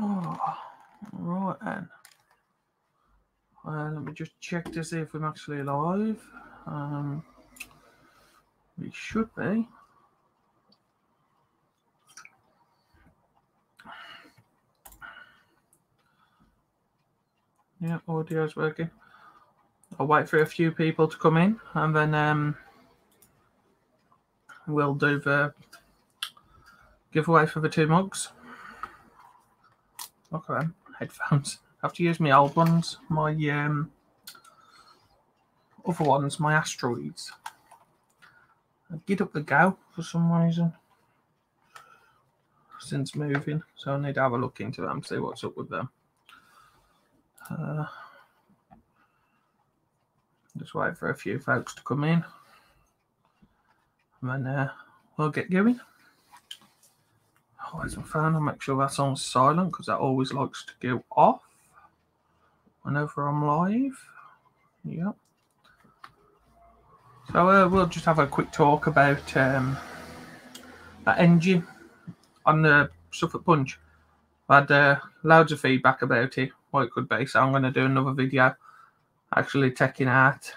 Oh, right then. Let me just check to see if I'm actually live. We should be. Yeah, audio's working. I'll wait for a few people to come in, and then we'll do the giveaway for the 2 mugs. Look at them headphones. I have to use my old ones. My other ones, my Asteroids. I get up the go for some reason since moving, so I need to have a look into them, see what's up with them. Just wait for a few folks to come in, and then we'll get going. Oh, where's my phone? I'll make sure that's on silent because that always likes to go off whenever I'm live. Yep. So we'll just have a quick talk about that engine on the Suffolk Punch. I had loads of feedback about it, what it could be, so I'm going to do another video actually taking out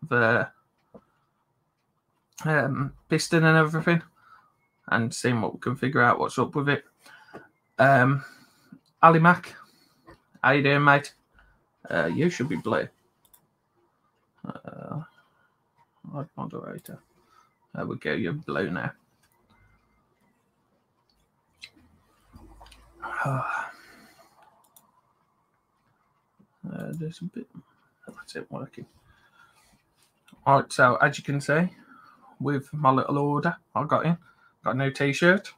the piston and everything and seeing what we can figure out what's up with it. Ali Mac, how you doing, mate? You should be blue. Right, moderator. There we go, you're blue now. There's a bit. That's it working. Alright, so as you can see, with my little order I got a new t-shirt.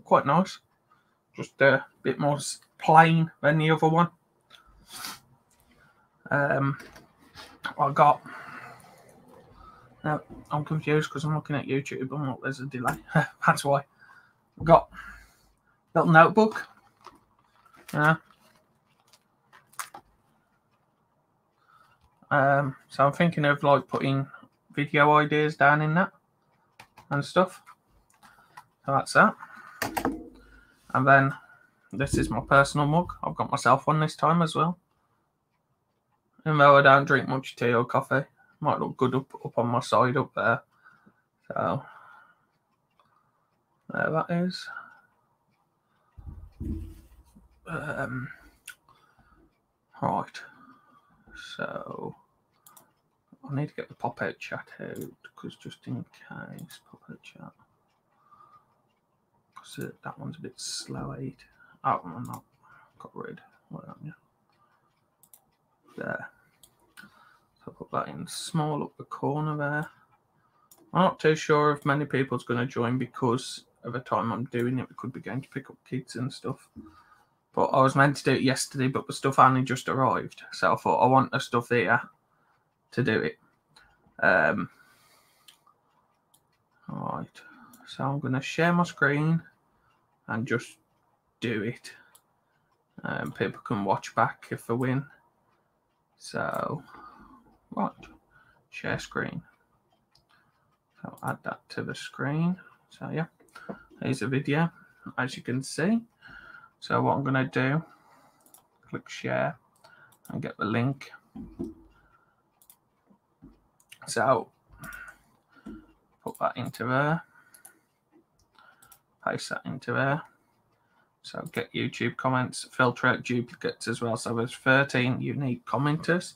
Quite nice. Just a bit more plain than the other one. I got. Now I'm confused because I'm looking at YouTube and there's a delay. That's why. I got a little notebook. So I'm thinking of like putting video ideas down in that and stuff. So that's that. And then this is my personal mug. I've got myself one this time as well. Even though I don't drink much tea or coffee, might look good up on my side up there. So there that is. Right. So I need to get the pop-out chat out because just in case pop-out chat. Because that one's a bit slow. Oh, I'm not got rid. Where am you? There. So I'll put that in small up the corner there. I'm not too sure if many people's going to join because of the time I'm doing it. We could be going to pick up kids and stuff. But I was meant to do it yesterday, but the stuff only just arrived. So I thought I want the stuff here to do it. Alright. So I'm going to share my screen and just do it. People can watch back if they win. So, right. Share screen. So add that to the screen. So yeah, here's a video, as you can see. So what I'm going to do, click share and get the link. So put that into there, paste that into there. So get YouTube comments, filter out duplicates as well. So there's 13 unique commenters.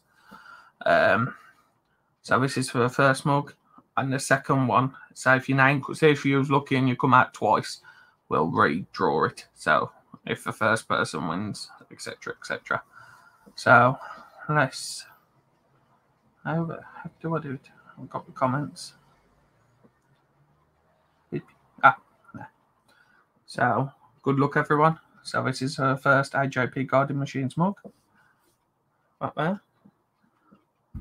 So this is for the first mug. And the second one, so if your name, say if you was lucky and you come out twice, we'll redraw it. So if the first person wins, etc., etc. So let's. How do I do it? I've got the comments. No. So good luck, everyone. So this is her first AJP Guardian Machines mug. Right there.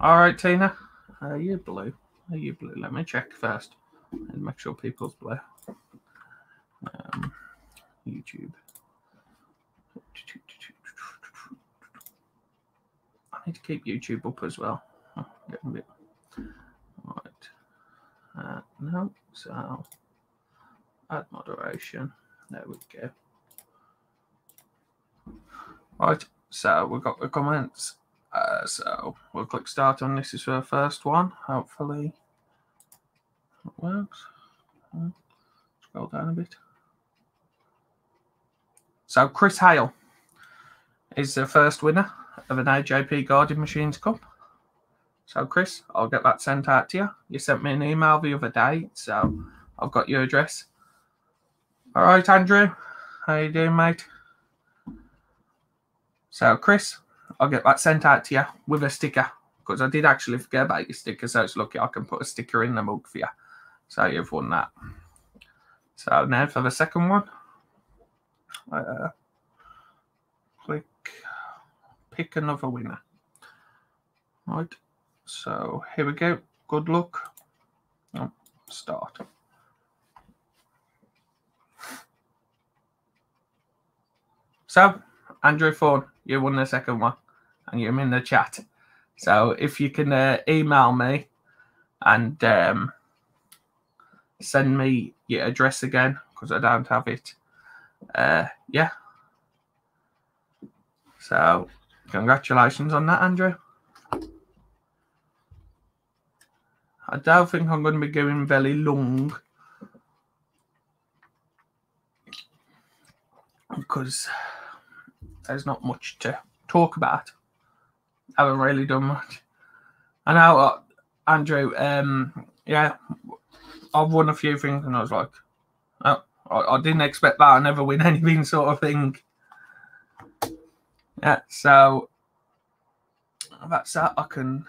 All right, Tina. Are you blue? Are you blue? Let me check first and make sure people's blue. YouTube. I need to keep YouTube up as well. Oh, getting a bit. Right. No. So add moderation. There we go. Right, so we've got the comments. So we'll click start on this. Is the first one. Hopefully it works. Scroll down a bit. So Chris Hale is the first winner of an AJP Guardian Machines Cup. So Chris, I'll get that sent out to you. You sent me an email the other day, so I've got your address. All right, Andrew, how you doing, mate? So Chris, I'll get that sent out to you with a sticker, because I did actually forget about your sticker, so it's lucky I can put a sticker in the mug for you. So you've won that. So now for the second one. Click pick another winner. Right, so here we go. Good luck. Oh, start. So Andrew Fawn, you won the second one, and you're in the chat. So if you can email me and send me your address again, because I don't have it. Yeah. So congratulations on that, Andrew. I don't think I'm going to be going very long, because there's not much to talk about. I haven't really done much. I know, Andrew, yeah, I've won a few things, and I was like, oh, I didn't expect that. I never win anything, sort of thing. Yeah, so that's that. I can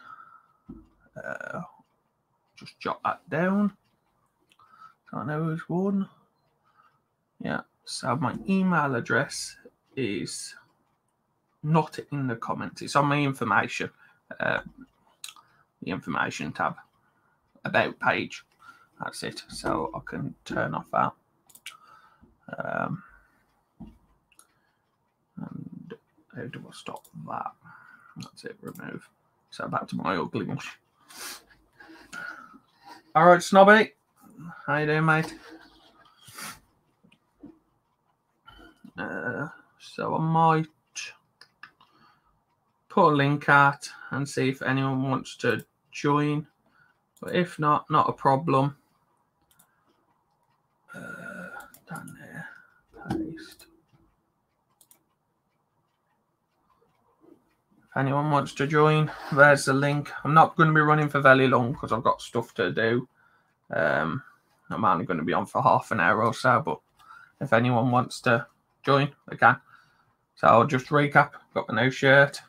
just jot that down. So I know who's won. Yeah, so my email address is not in the comments. It's on my information, the information tab, about page. That's it. So I can turn off that. And how do I stop that? That's it. Remove. So back to my ugliness. All right, Snobby. How you doing, mate? So I might put a link out and see if anyone wants to join. But if not, not a problem. Down there. Paste. If anyone wants to join, there's the link. I'm not going to be running for very long because I've got stuff to do. I'm only going to be on for half an hour or so, but if anyone wants to join, they can. So I'll just recap. Got the new shirt.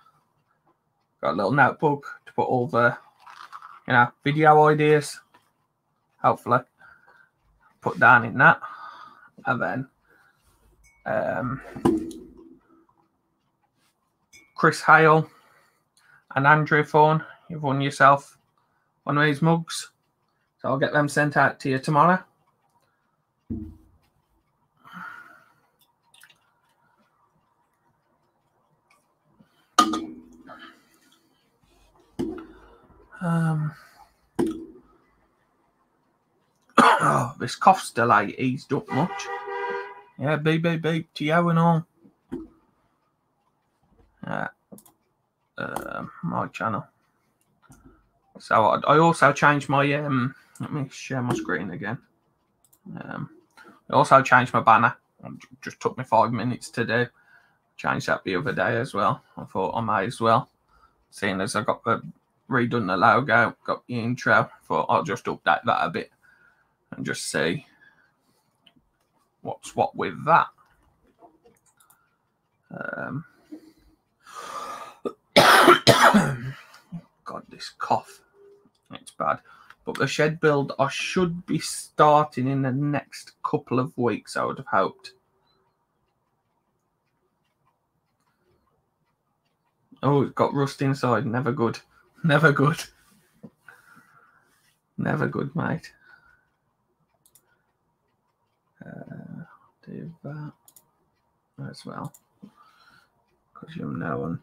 Got a little notebook to put all the, video ideas. Hopefully, put down in that, and then Chris Hale and Andrew Fawn, you've won yourself one of these mugs. So I'll get them sent out to you tomorrow. Oh, this cough's still ain't eased up much. Yeah, beep, beep, beep to you and all. My channel. So I also changed my let me share my screen again. I also changed my banner. It just took me 5 minutes to do. Changed that the other day as well. I thought I might as well, seeing as I got redone the logo, got the intro. Thought I'll just update that a bit and just see what's what with that. God, this cough. It's bad. But the shed build, I should be starting in the next couple of weeks, I would have hoped. Oh, it's got rust inside. Never good. Never good. Never good, mate. Do that as well. Because you're known.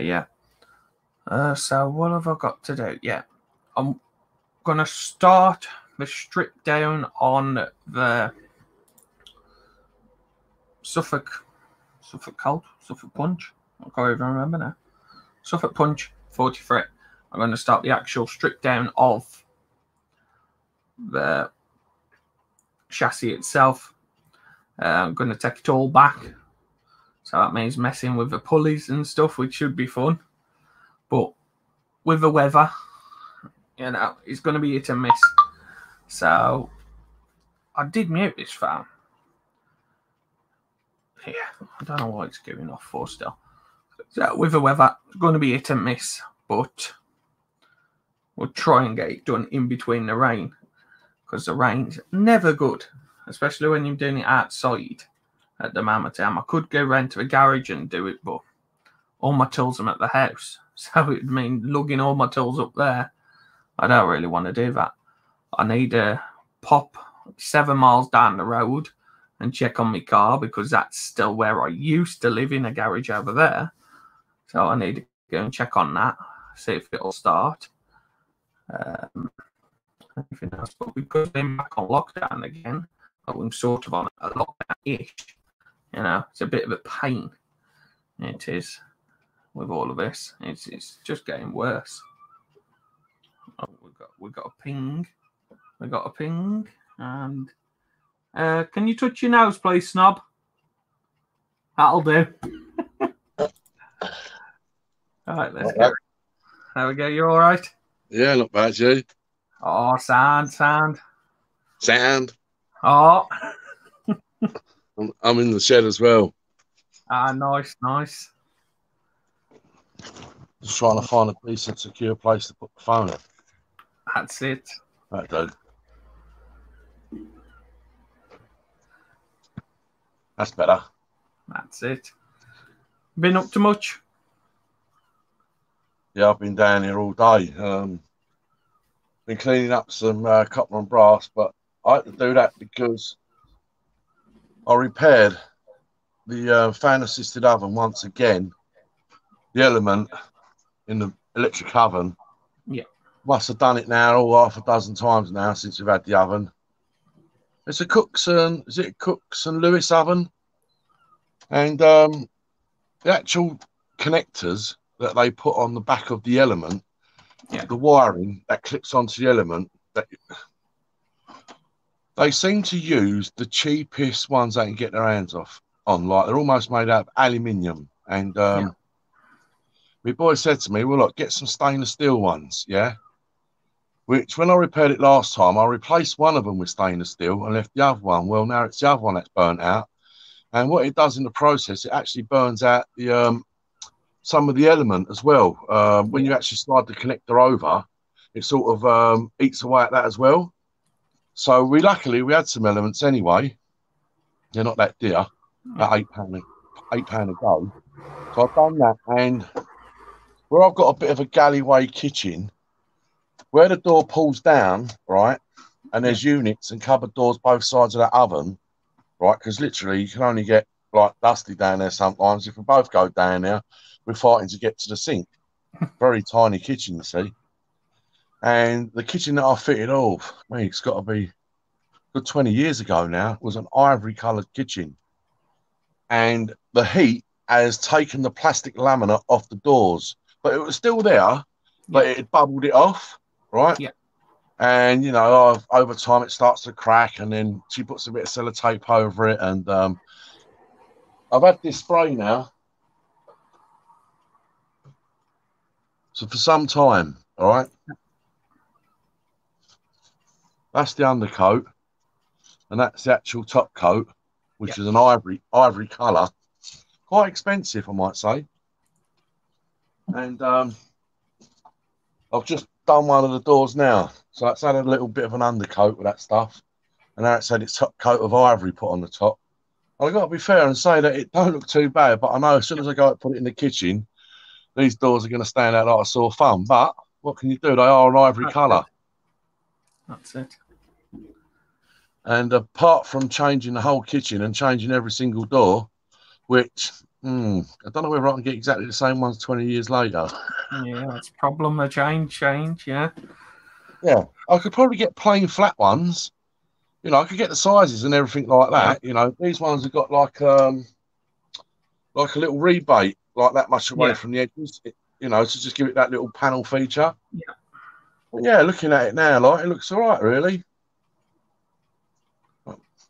Yeah. So what have I got to do? Yeah. I'm going to start the strip down on the Suffolk Suffolk Colt, Suffolk Punch. I can't even remember now. Suffolk Punch 43. I'm going to start the actual strip down of the chassis itself. I'm going to take it all back. So that means messing with the pulleys and stuff, which should be fun. But with the weather, you know, it's going to be hit and miss. So I did mute this fan. Yeah, I don't know why it's going off for still. So with the weather, it's going to be hit and miss. But we'll try and get it done in between the rain. Because the rain's never good. Especially when you're doing it outside at the moment. I could go round to a garage and do it, but all my tools are at the house. So it would mean lugging all my tools up there. I don't really want to do that. I need to pop 7 miles down the road and check on my car because that's still where I used to live, in a garage over there. So I need to go and check on that, see if it'll start. Anything else? But because we're back on lockdown again, I'm sort of on a lockdown-ish. You know, it's a bit of a pain. It is with all of this. It's just getting worse. Oh, we got a ping. We got a ping. And can you touch your nose, please, Snob? That'll do. All right, let's go. There we go. You all right? Yeah, not bad, you. Oh, sound. Oh. I'm in the shed as well. Ah, nice. Just trying to find a decent, secure place to put the phone in. That's it. That do. That's better. That's it. Been up to much? Yeah, I've been down here all day. Been cleaning up some copper and brass, but I had to do that because I repaired the fan-assisted oven once again. The element in the electric oven. Yeah. Must have done it now all half a dozen times now since we've had the oven. It's a Cooks and Lewis oven, and the actual connectors that they put on the back of the element, the wiring that clips onto the element, that they seem to use the cheapest ones they can get their hands on. Like, they're almost made out of aluminium. And my boy said to me, well, look, get some stainless steel ones, yeah? Which, when I repaired it last time, I replaced one of them with stainless steel and left the other one. Well, now it's the other one that's burnt out. And what it does in the process, it actually burns out the some of the element as well. When you actually slide the connector over, it sort of eats away at that as well. So luckily we had some elements anyway. They're not that dear, about £8 a go. So I've done that, and where I've got a bit of a galleyway kitchen, where the door pulls down, right, and there's units and cupboard doors both sides of that oven, right, because literally you can only get like dusty down there sometimes. If we both go down there, we're fighting to get to the sink. Very tiny kitchen, you see. And the kitchen that I fitted, it's got to be a good 20 years ago now, was an ivory coloured kitchen. And the heat has taken the plastic laminate off the doors. But it was still there, but it had bubbled it off, right? Yeah. And, you know, over time it starts to crack, and then she puts a bit of sellotape over it. And I've had this spray now. So for some time, all right? That's the undercoat, and that's the actual top coat, which is an ivory colour. Quite expensive, I might say. And I've just done one of the doors now. So it's had a little bit of an undercoat with that stuff. And now it's had its top coat of ivory put on the top. I've got to be fair and say that it don't look too bad, but I know as soon as I go and put it in the kitchen, these doors are going to stand out like a sore thumb. But what can you do? They are an ivory colour. That's it. And apart from changing the whole kitchen and changing every single door, which I don't know whether I can get exactly the same ones 20 years later. Yeah, that's a problem. A change, yeah. Yeah, I could probably get plain flat ones. You know, I could get the sizes and everything like that. You know, these ones have got like like a little rebate, like that much away Yeah. from the edges, you know, to just give it that little panel feature. Yeah. But yeah, looking at it now, like it looks all right, really.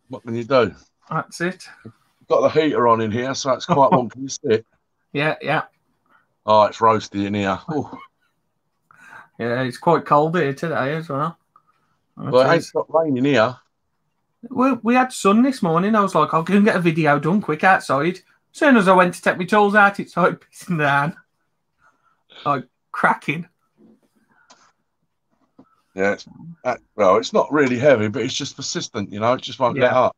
What can you do? That's it. Got the heater on in here, so it's quite warm. Can you see it? Yeah, yeah. Oh, it's roasty in here. Ooh. Yeah, it's quite cold here today as well. Well, it ain't stopped raining here. We had sun this morning. I was like, I'll go and get a video done quick outside. As soon as I went to take my tools out, it's like pissing down. Like cracking. Yeah, well, it's not really heavy, but it's just persistent, you know, it just won't let up.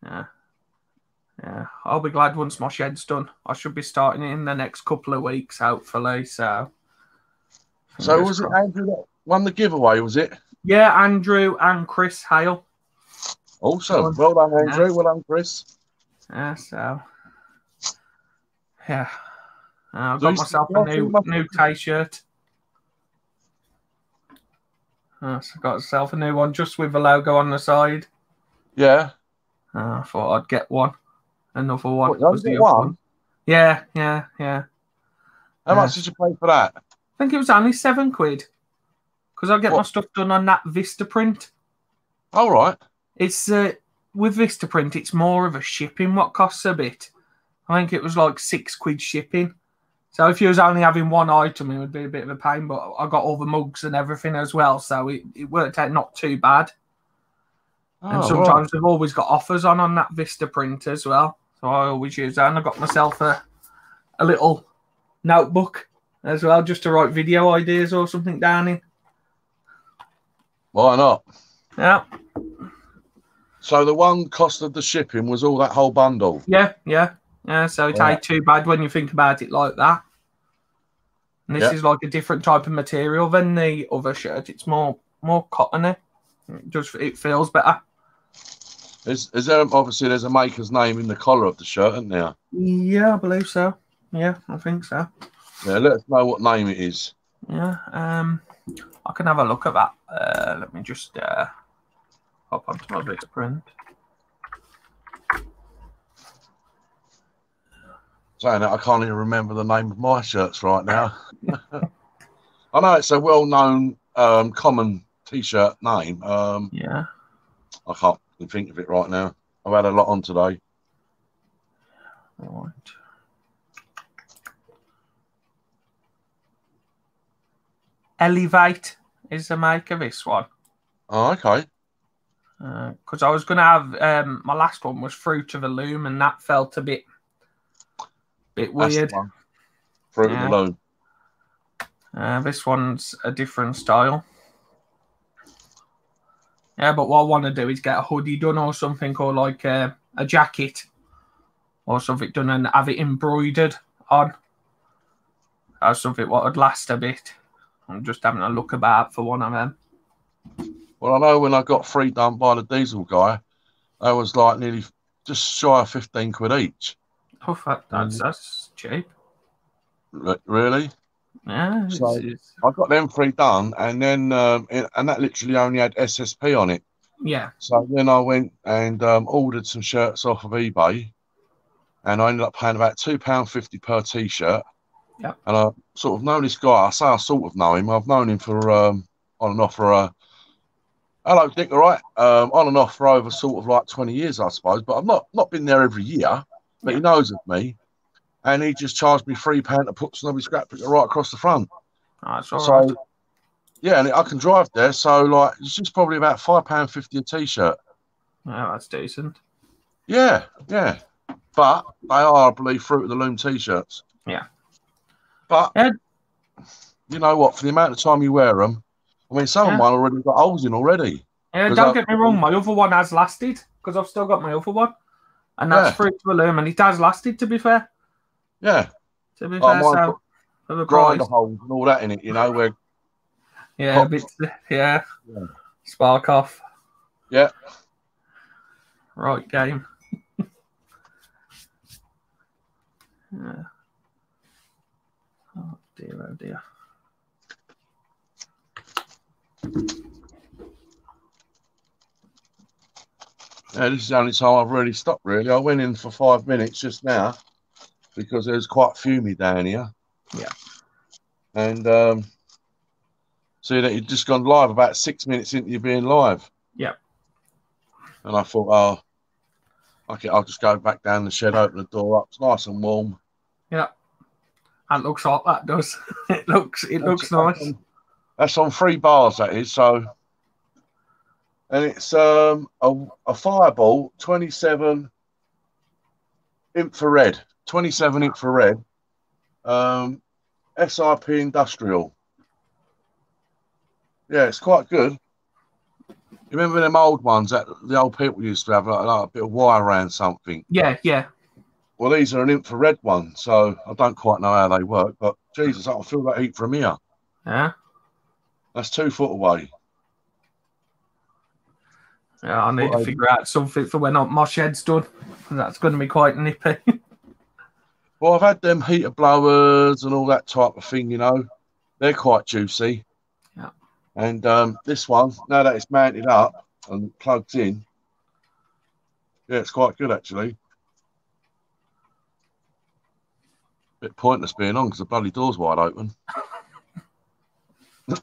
Yeah. Yeah. I'll be glad once my shed's done. I should be starting it in the next couple of weeks, hopefully. So was it Andrew that won the giveaway, was it? Yeah, Andrew and Chris Hale. Awesome. Well done, Andrew. Well done, Chris. Yeah, so yeah. I've got myself a new T-shirt. So I got myself a new one just with the logo on the side. Yeah. I thought I'd get one. Another one. What, was the other one? Yeah. How much did you pay for that? I think it was only £7 because I get my stuff done on that Vistaprint. All right. It's with Vistaprint, it's more of a shipping what costs a bit. I think it was like £6 shipping. So if you was only having one item, it would be a bit of a pain. But I got all the mugs and everything as well, so it worked out not too bad. And sometimes they've always got offers on that Vistaprint as well. So I always use that. And I got myself a little notebook as well, just to write video ideas or something down in. Why not? Yeah. So the one cost of the shipping was all that whole bundle? Yeah. So it ain't too bad when you think about it like that. And this is like a different type of material than the other shirt. It's more cottony. It feels better. Is there obviously there's a maker's name in the collar of the shirt, isn't there? Yeah, I believe so. Yeah, I think so. Yeah, let us know what name it is. Yeah, I can have a look at that. Let me just hop onto my Vistaprint. Saying that, I can't even remember the name of my shirts right now. I know it's a well-known, common T-shirt name. Yeah. I can't even think of it right now. I've had a lot on today. Right. Elevate is the make of this one. Oh, okay. Because I was going to have my last one was Fruit of the Loom, and that felt a bit weird. Fruit of the Loom. This one's a different style. Yeah, but what I want to do is get a hoodie done or something, or like a jacket or something done and have it embroidered on. Or something what would last a bit. I'm just having a look about for one of them. Well, I know when I got free done by the diesel guy, I was like nearly just shy of £15 each. Oh, that's cheap. Really? Yeah. So I got them free done, and then and that literally only had SSP on it. Yeah. So then I went and ordered some shirts off of eBay, and I ended up paying about £2.50 per T-shirt. Yeah. And I sort of know this guy. I say I sort of know him. I've known him for on and off for hello Dick, all right? On and off for over sort of like 20 years, I suppose. But I've not been there every year. But he knows of me, and he just charged me £3 to put Snobby Scrap Picker right across the front. Oh, that's all right. Yeah, and I can drive there, so like it's just probably about £5.50 a T-shirt. Yeah, that's decent. Yeah. But they are, I believe, Fruit of the Loom T-shirts. Yeah. But you know what? For the amount of time you wear them, I mean, some of mine already got holes in already. Yeah, don't get me wrong. My other one has lasted because I've still got my other one, and that's Fruit of the Loom, and it has lasted. To be fair. Yeah. To be fair, so for the grinder holes and all that in it, you know, where. Yeah, a bit, yeah. Spark off. Yeah. Right game. Yeah. Oh dear, oh dear. Yeah, this is the only time I've really stopped, really. I went in for 5 minutes just now. because there's quite a few me down here. Yeah. And see that you'd just gone live about 6 minutes into you being live. Yeah. And I thought, oh, okay, I'll just go back down the shed, open the door up. It's nice and warm. Yeah. And it looks like that does. it looks nice. That's on 3 bars, that is. So, and it's a Fireball 27 infrared, SIP industrial. Yeah, it's quite good. You remember them old ones that the old people used to have, like a bit of wire around something? Yeah, yeah. Well, these are an infrared one, so I don't quite know how they work, but Jesus, I can feel that heat from here. Yeah. That's 2 foot away. Yeah, I need to figure out something for when my shed's done. That's going to be quite nippy. Well, I've had them heater blowers and all that type of thing, you know. They're quite juicy. Yeah. And this one, now that it's mounted up and plugged in, yeah, it's quite good, actually. Bit pointless being on because the bloody door's wide open. But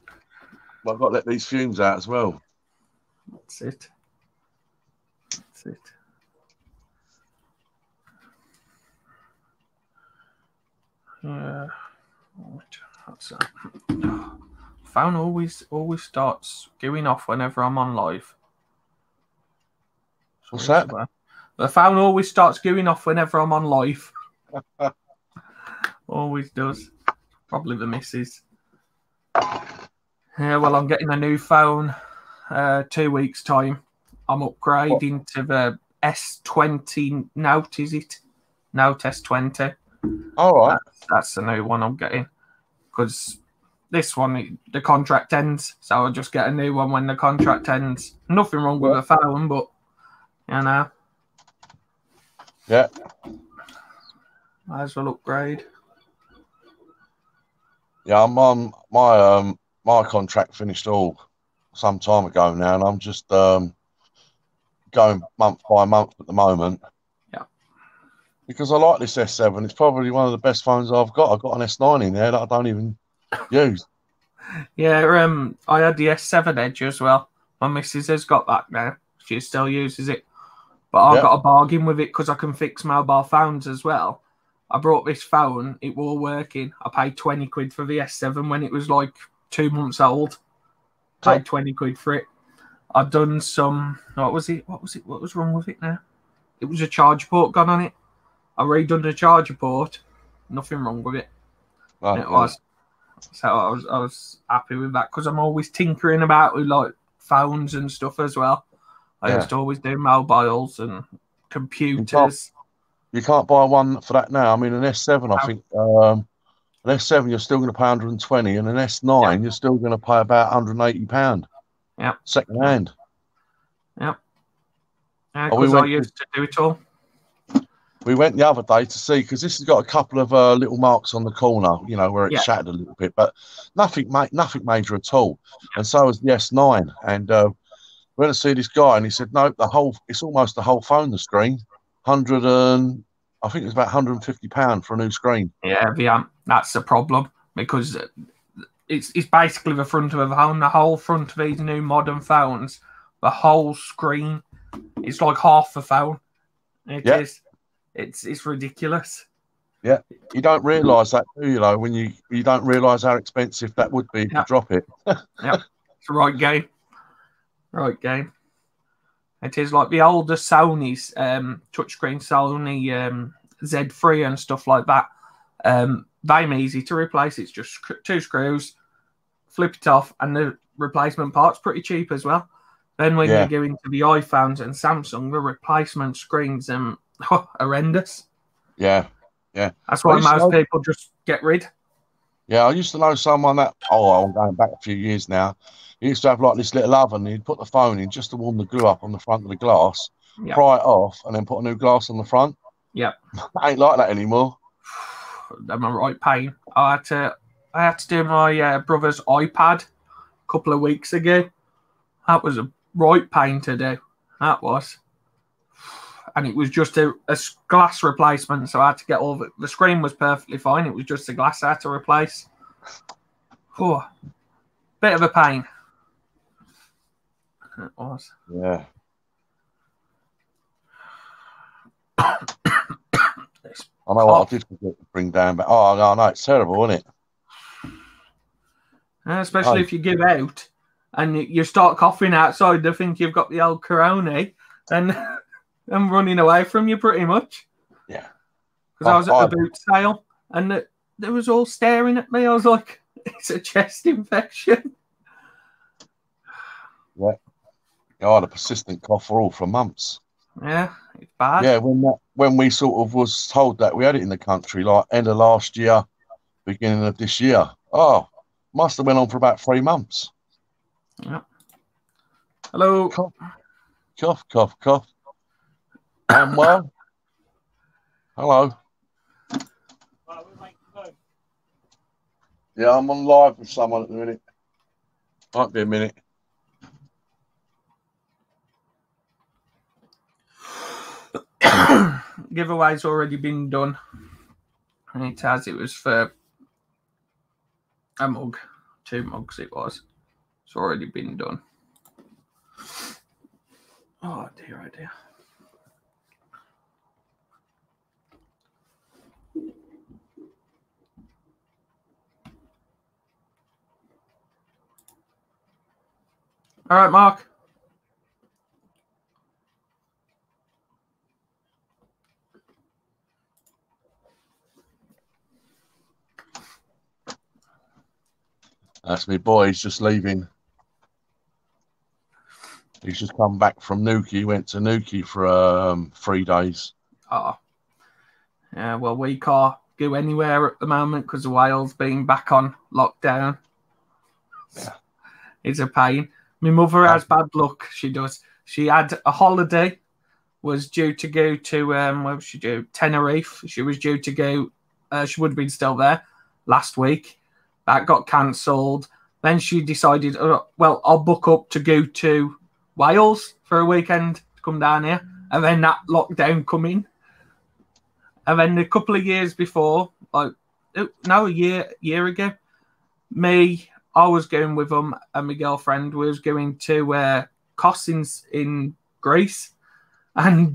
I've got to let these fumes out as well. That's it. Yeah. That's it. Phone always starts going off whenever I'm on live. What's that? The phone always starts going off whenever I'm on live. Always does. Probably the missus. Yeah, well, I'm getting a new phone 2 weeks' time. I'm upgrading to the S20 Note, is it? Note S20. All right. That's the new one I'm getting. Because this one, the contract ends. So I'll just get a new one when the contract ends. Nothing wrong with the phone, but, you know. Yeah. Might as well upgrade. Yeah, I'm on my contract finished some time ago now, and I'm just going month by month at the moment. Yeah. Because I like this S7. It's probably one of the best phones I've got. I've got an S9 in there that I don't even use. Yeah, I had the S7 Edge as well. My missus has got that now. She still uses it. But I got a bargain with it because I can fix mobile phones as well. I brought this phone. It was working. I paid 20 quid for the S7 when it was like 2 months old. Paid 20 quid for it. I'd done some... What was it? What was wrong with it now? It was a charger port gone on it. I redone the charger port. Nothing wrong with it. Right, It was. So I was happy with that because I'm always tinkering about with like phones and stuff as well. I used to always do mobiles and computers. You can't buy one for that now. I mean, an S7, I think, an S7 you're still going to pay 120, and an S9 you're still going to pay about £180. Yeah. Second hand. Yeah. Yeah, because I used to do it all. We went the other day to see, because this has got a couple of little marks on the corner, you know, where it's shattered a little bit, but nothing major at all. And so was the S9. And we went to see this guy, and he said, no, it's almost the whole phone, the screen. I think it's about £150 for a new screen. Yeah, that's the problem, because it's basically the front of a phone, the whole front of these new modern phones, the whole screen. It's like half the phone. It is. It's ridiculous. Yeah, you don't realise that, do you? Though, when you don't realise how expensive that would be if you drop it. Yeah, it's the right game. Right game. It is like the older Sony's touchscreen Sony Z3 and stuff like that. They're easy to replace. It's just 2 screws, flip it off, and the replacement part's pretty cheap as well. Then when you go into the iPhones and Samsung, the replacement screens horrendous. Yeah. That's why most people just get rid. Yeah, I used to know someone that, I'm going back a few years now. He used to have like this little oven. He'd put the phone in just to warm the glue up on the front of the glass, pry it off, and then put a new glass on the front. Yeah. Ain't like that anymore. I'm a right pain. I had to do my brother's iPad a couple of weeks ago. That was a right pain to do. That was. and it was just a glass replacement, so I had to get all the screen was perfectly fine. It was just the glass I had to replace. Oh, bit of a pain. It was. Yeah. I know what I did forget to bring down, but no, it's terrible, isn't it? Especially if you give out and you start coughing outside, they think you've got the old corona, and I'm running away from you pretty much. Yeah. Because I was at the boot sale and they was all staring at me. I was like, it's a chest infection. Yeah. I had a persistent cough for months. Yeah, it's bad. Yeah, when we sort of was told that we had it in the country, like end of last year, beginning of this year. Oh, must have went on for about 3 months. Yeah. Hello. Cough, cough, cough. Well. Hello. Yeah, I'm on live with someone at the minute. Might be a minute. Giveaway's already been done. And it was for a mug. 2 mugs it was. It's already been done. Oh dear, oh dear. All right, Mark. That's me boy. He's just leaving. He's just come back from Newquay. He went to Newquay for 3 days. Oh. Yeah, well, we can't go anywhere at the moment because Wales being back on lockdown. Yeah. It's a pain. My mother has bad luck. She does. She had a holiday, was due to go to, where was she due? Tenerife. She was due to go, she would have been still there last week. That got cancelled. Then she decided, well, I'll book up to go to Wales for a weekend to come down here. And then that lockdown come in. And then a couple of years before, a year ago, I was going with them and my girlfriend was going to Kos in Greece. And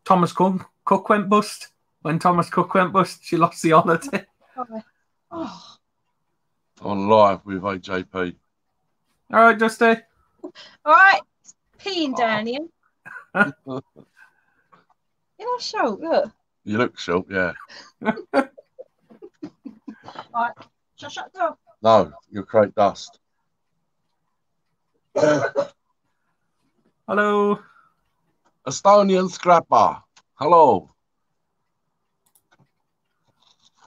Thomas Cook went bust. When Thomas Cook went bust, she lost the holiday. Oh. On live with AJP. All right, Dusty. All right. Peeing down here. You're not short, look. You look short, yeah. Right. Shut the door. No, you'll create dust. Hello. Estonian Scrapper. Hello.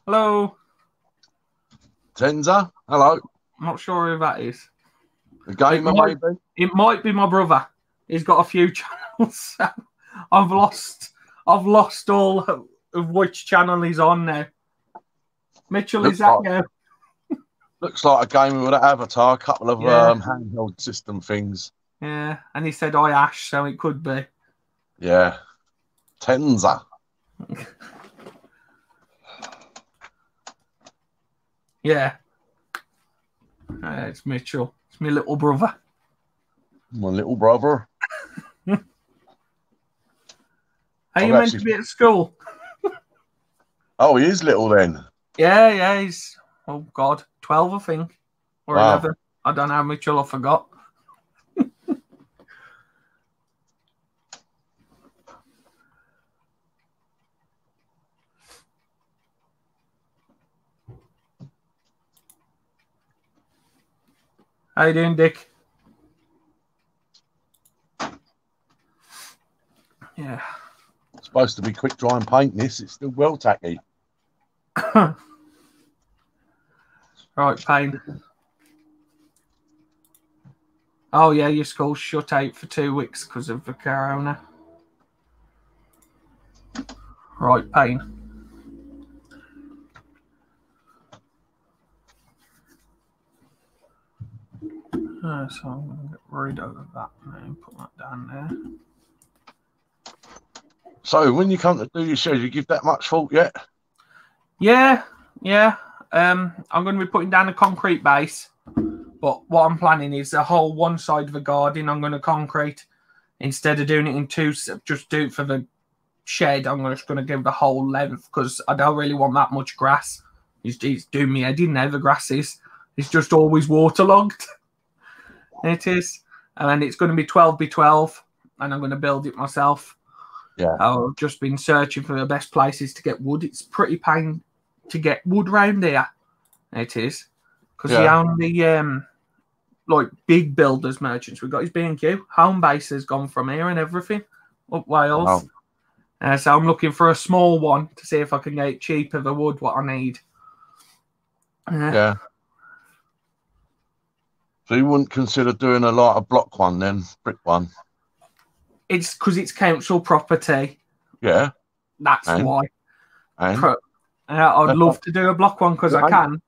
Hello. Tenza. Hello. I'm not sure who that is. The gamer, maybe? It might be my brother. He's got a few channels. I've lost all of which channel he's on now. Mitchell, is that go? Looks like a gamer with an avatar, a couple of handheld system things. Yeah, and he said I Ash, so it could be. Yeah. Tenza. Yeah. It's Mitchell. It's my little brother. My little brother. Are you meant to be at school? Oh, he is little then. Yeah, he's, 12, I think. Or 11. I don't know how Mitchell, I forgot. How you doing, Dick? Yeah. It's supposed to be quick dry and paint this. It's still well tacky. Right, Payne. Oh, yeah, your school's shut out for 2 weeks because of the corona. Right, Payne. So I'm going to get rid of that now and put that down there. So when you come to do your shed, you give that much thought yet? Yeah. I'm going to be putting down a concrete base, but what I'm planning is the whole one side of the garden I'm going to concrete instead of doing it in two. Just do it for the shed. I'm just going to give the whole length because I don't really want that much grass. He's doing me head in there. The grass is. It's just always waterlogged. It is, and then it's going to be 12 by 12, and I'm going to build it myself. Yeah. I've just been searching for the best places to get wood. It's pretty pain to get wood round here. It is. Because the only like big builders merchants we've got is B&Q. Home Base has gone from here and everything up Wales. Wow. So I'm looking for a small one to see if I can get it cheaper the wood what I need. Yeah. So you wouldn't consider doing a block one then, brick one? It's because it's council property. Yeah. That's why. And? I'd love to do a block one because I can.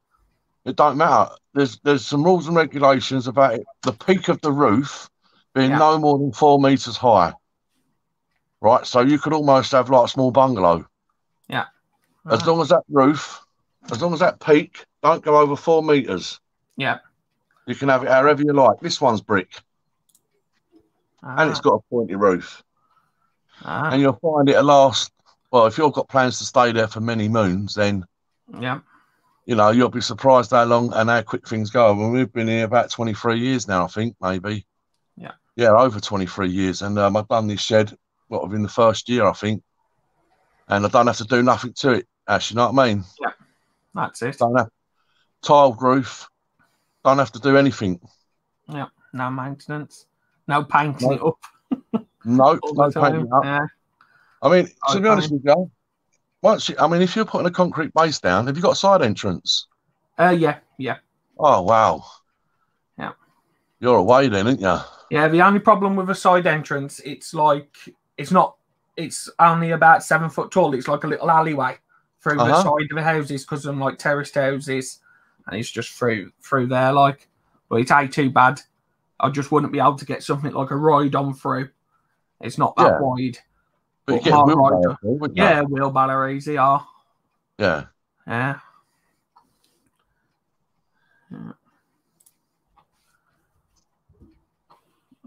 It don't matter. There's some rules and regulations about it. The peak of the roof being no more than 4 meters high. Right, so you could almost have like a small bungalow. Yeah. As long as that peak don't go over 4 meters. Yeah. You can have it however you like. This one's brick. And it's got a pointy roof. And you'll find it'll last. Well, if you've got plans to stay there for many moons, then you'll be surprised how long and how quick things go. I mean, we've been here about 23 years now, I think, maybe. Yeah, over 23 years. And I've done this shed in the first year, I think. And I don't have to do nothing to it, Ash, you know what I mean? Yeah, that's it. Don't have tiled roof. Don't have to do anything. Yeah, no maintenance. No painting it up. No painting it up. Yeah. I mean, to be honest with you, if you're putting a concrete base down, have you got a side entrance? Yeah. Oh, wow. Yeah. You're away then, aren't you? Yeah, the only problem with a side entrance, it's only about 7 foot tall. It's like a little alleyway through the side of the houses because they're like terraced houses. And it's just through there, like. But it ain't too bad. I just wouldn't be able to get something like a ride on through. It's not that wide. But you get a wheelbarrow through, wouldn't you? Yeah, wheelbarrow easy, Yeah. Yeah.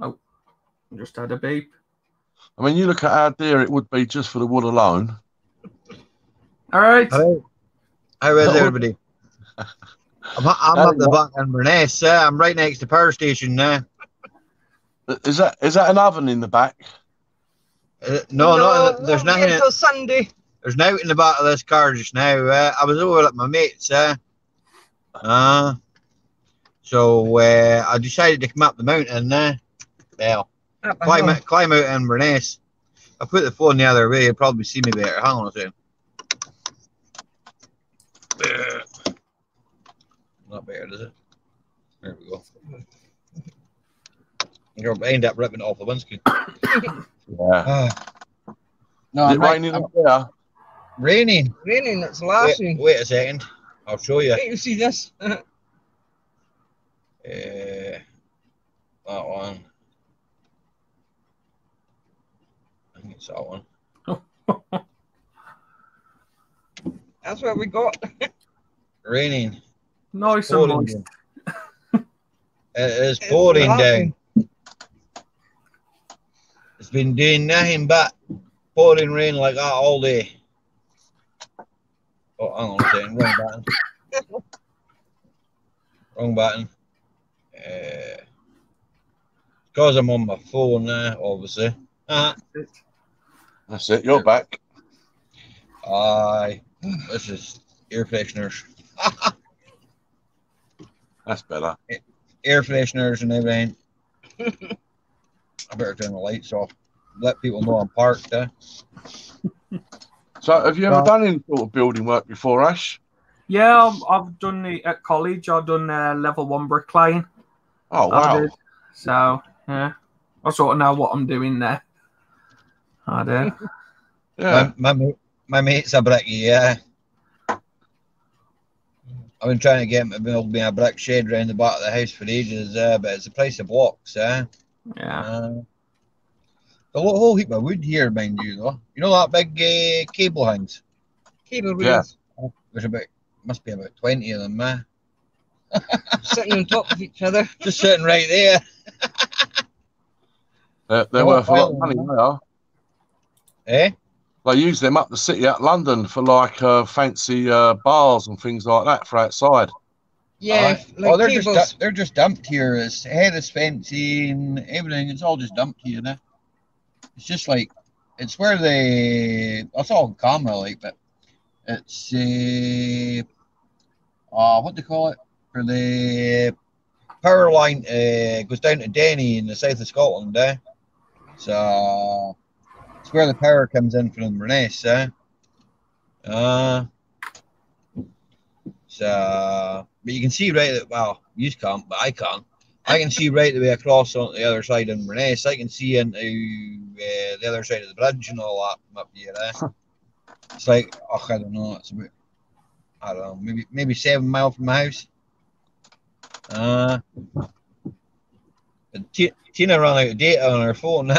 Oh, just had a beep. I mean, you look at how dear it would be just for the wood alone. All right. Hello. How is everybody? I'm up the back in Inverness. I'm right next to the power station now. Is that an oven in the back? No, there's nothing. Until Sunday. There's nothing in the back of this car just now. I was over at my mate's. So I decided to come up the mountain. Climb out Inverness. I put the phone the other way. You'll probably see me better. Hang on a second. Not bad, is it? There we go. You'll end up ripping it off the windscreen. Yeah. No, is it raining up there? Raining. It's lashing. Wait a second. I'll show you. Wait, you see this? That one. I think it's that one. That's what we got. Raining. Nice and moist. It is pouring down. It's been doing nothing but pouring rain like that all day. Oh, hang on a second. Wrong button. Wrong button. Because I'm on my phone now, obviously. That's it. You're back. Aye. This is air fresheners. That's better. Air fresheners and everything. I better turn the lights off. Let people know I'm parked. So, have you ever done any sort of building work before, Ash? Yeah, I've done it at college. I've done level 1 bricklaying. Oh, wow. So, yeah. I sort of know what I'm doing there. I do. Yeah. My mate's a brickie, yeah. I've been trying to get him to build me a brick shed around the back of the house for ages, but it's the price of blocks, Yeah. A whole heap of wood here, mind you, though. You know that big cable hangs? Cable Yeah. reels There's must be about 20 of them, man. sitting on top of each other. Just sitting right there. They're worth a lot of money, they are. Eh? They use them up the city at London for like fancy bars and things like that for outside. Yeah, Oh, like cables. they're just dumped here. It's head of fencing, everything. It's all just dumped here now. It's just like it's where it's all camera like, but it's what do you call it? For the power line goes down to Denny in the south of Scotland, So it's where the power comes in from Inverness, So, but you can see right, well, you can't, but I can. I can see right the way across on the other side of Inverness. I can see into the other side of the bridge and all that from up here. It's like, oh, I don't know. It's about, I don't know, maybe 7 miles from my house. But Tina ran out of data on her phone.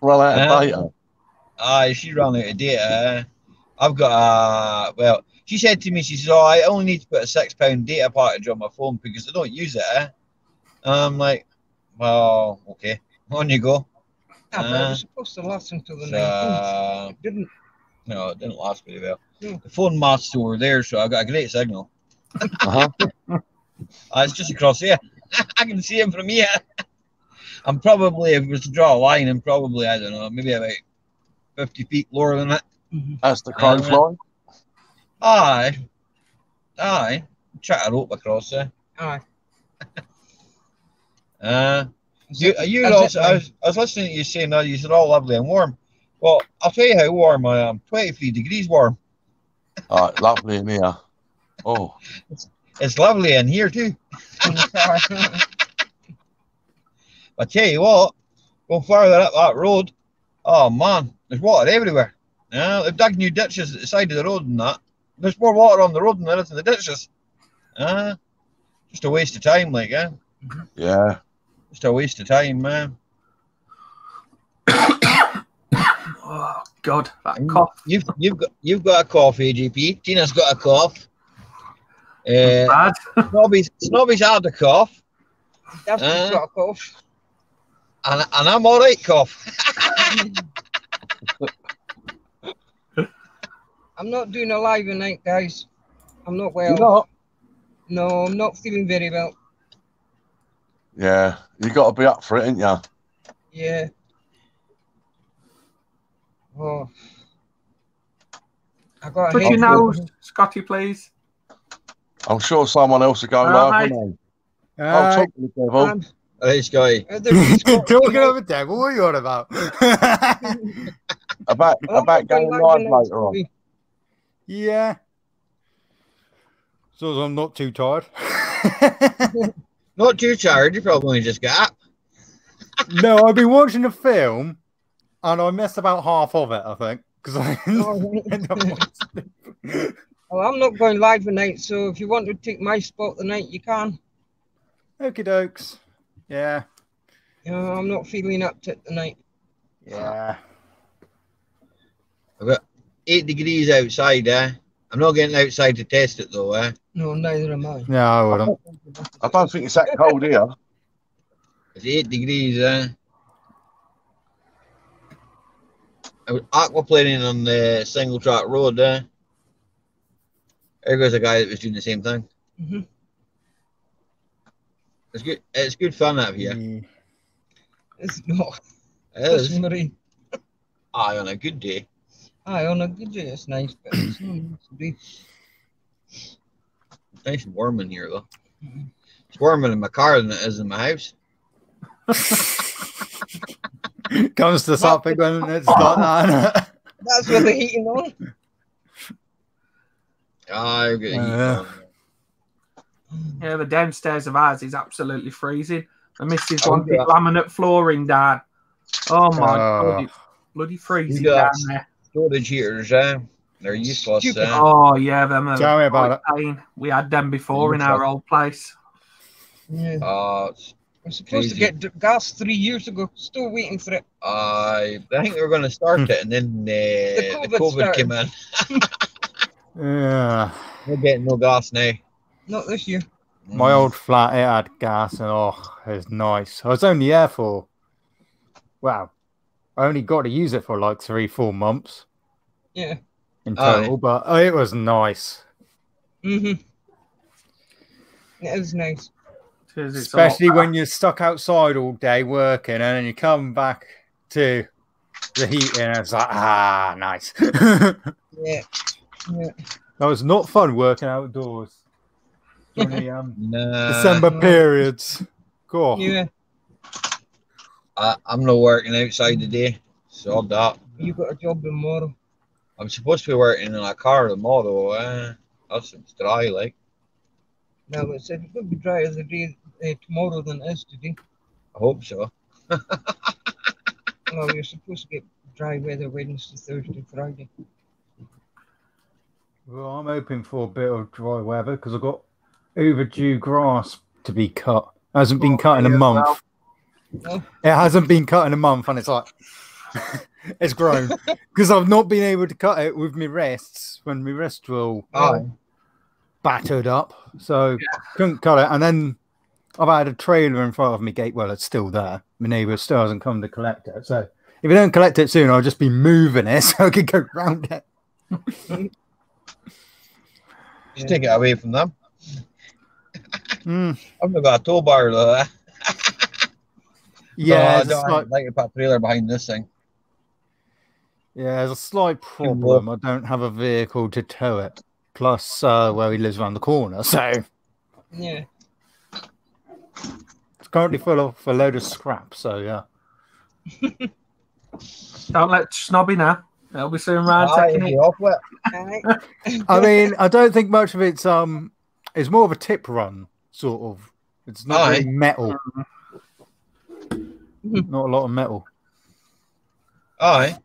Run out of data. She ran out of data. I've got well, she said to me, she says, oh, I only need to put a £6 data package on my phone because I don't use it. I'm like, well, okay, on you go. Yeah, but it was supposed to last until the 19th. It didn't. No, it didn't last very well. No. The phone masts over there, so I got a great signal. Uh-huh. It's just across here. I can see him from here. I'm probably, if it was to draw a line, I'm probably, I don't know, maybe about 50 feet lower than that. That's the crow fly. Aye. Try to rope across there. Aye. You also, I was listening to you saying that you said all lovely and warm. Well, I'll tell you how warm I am. 23 degrees warm. All right, lovely in here. Oh, It's lovely in here too. I tell you what, go further up that road. Oh man, there's water everywhere. Yeah, they've dug new ditches at the side of the road and that. There's more water on the road than there is in the ditches. Just a waste of time, like, yeah. Just a waste of time, man. Oh God, that cough. You've got a cough, AGP. Tina's got a cough. Bad. Snobby's had a cough. That's got a cough. And I'm all right, cough. I'm not doing a live tonight, guys. I'm not well. You're not? No, I'm not feeling very well. Yeah, you got to be up for it, ain't you? Yeah. Oh. I got a Put your head nose, cold. Scotty, please. I'm sure someone else will go live, mate. won't they? I'll talk to the devil. And, Hey, Scotty. Talking of a devil, what are you on about? About going live later on. Yeah. So I'm not too tired. Not too tired. You probably only just got up. No, I've been watching the film and I missed about half of it, I think. Because Well, I'm not going live tonight, so if you want to take my spot tonight, you can. Okie dokes. Yeah. I'm not feeling up to it tonight. Yeah. I've got 8 degrees outside, I'm not getting outside to test it though, No, neither am I. No, I wouldn't. I don't think it's that cold here. It's 8 degrees, I was aquaplaning on the single track road, There goes a guy that was doing the same thing. Mm-hmm. It's good. It's good fun out here. It's not. It is. Marine. Aye, on a good day. Aye, on a good day, it's nice, but it's not nice to be. It's nice and warm in here, though. It's warmer in my car than it is in my house. Comes to something when it's got that. That's with the heating on. I've got a heat on. Yeah, the downstairs of ours is absolutely freezing. The missus Oh, wanted yeah. laminate flooring down. Oh my Oh. bloody freezing You down got- there. Storage heaters, they're useless. Stupid. Oh yeah, them are Tell me about quite pain. We had them before in our old place. Yeah. I was supposed to Crazy. get gas 3 years ago. Still waiting for it. I think they were going to start it, and then the COVID COVID came in. Yeah. We're getting no gas now. Not this year. My old flat, it had gas, and oh, it was nice. I was only there for, wow, I only got to use it for like 3-4 months Yeah. in Aye. total, but it was nice. Mm-hmm. It is nice. Cheers, it's a lot Especially better. when you're stuck outside all day working and then you come back to the heating and it's like, ah, nice. That Yeah. Yeah. was not fun working outdoors during the Nah, December periods. Cool. Yeah. I'm not working outside today. So that. You got a job tomorrow. I'm supposed to be working in a car tomorrow. That's it's dry, like. No, but it said it could be drier the day tomorrow than it is today. I hope so. Well, you're supposed to get dry weather Wednesday, Thursday, Friday. Well, I'm hoping for a bit of dry weather because I've got overdue grass to be cut. Hasn't been cut in a me as month. Oh. It hasn't been cut in a month, and it's like it's grown because I've not been able to cut it with my wrists when my wrists were all Aye. battered up, so couldn't cut it. And then I've had a trailer in front of me gate. Well, it's still there. My neighbour still hasn't come to collect it. So if you don't collect it soon, I'll just be moving it so I can go round it. Just take it away from them. Mm. I've not got a tow bar though. Yeah, I it's a don't slight, like to put a trailer behind this thing. yeah, there's a slight problem. I don't have a vehicle to tow it. Plus, where he lives around the corner, so Yeah. it's currently full of a load of scrap. So yeah. Don't let Snobby know. He'll be soon round Aye, taking be it. off with it. Aye. I mean, I don't think much of it's more of a tip run sort of. It's not Aye. really metal. Not a lot of metal. Aye.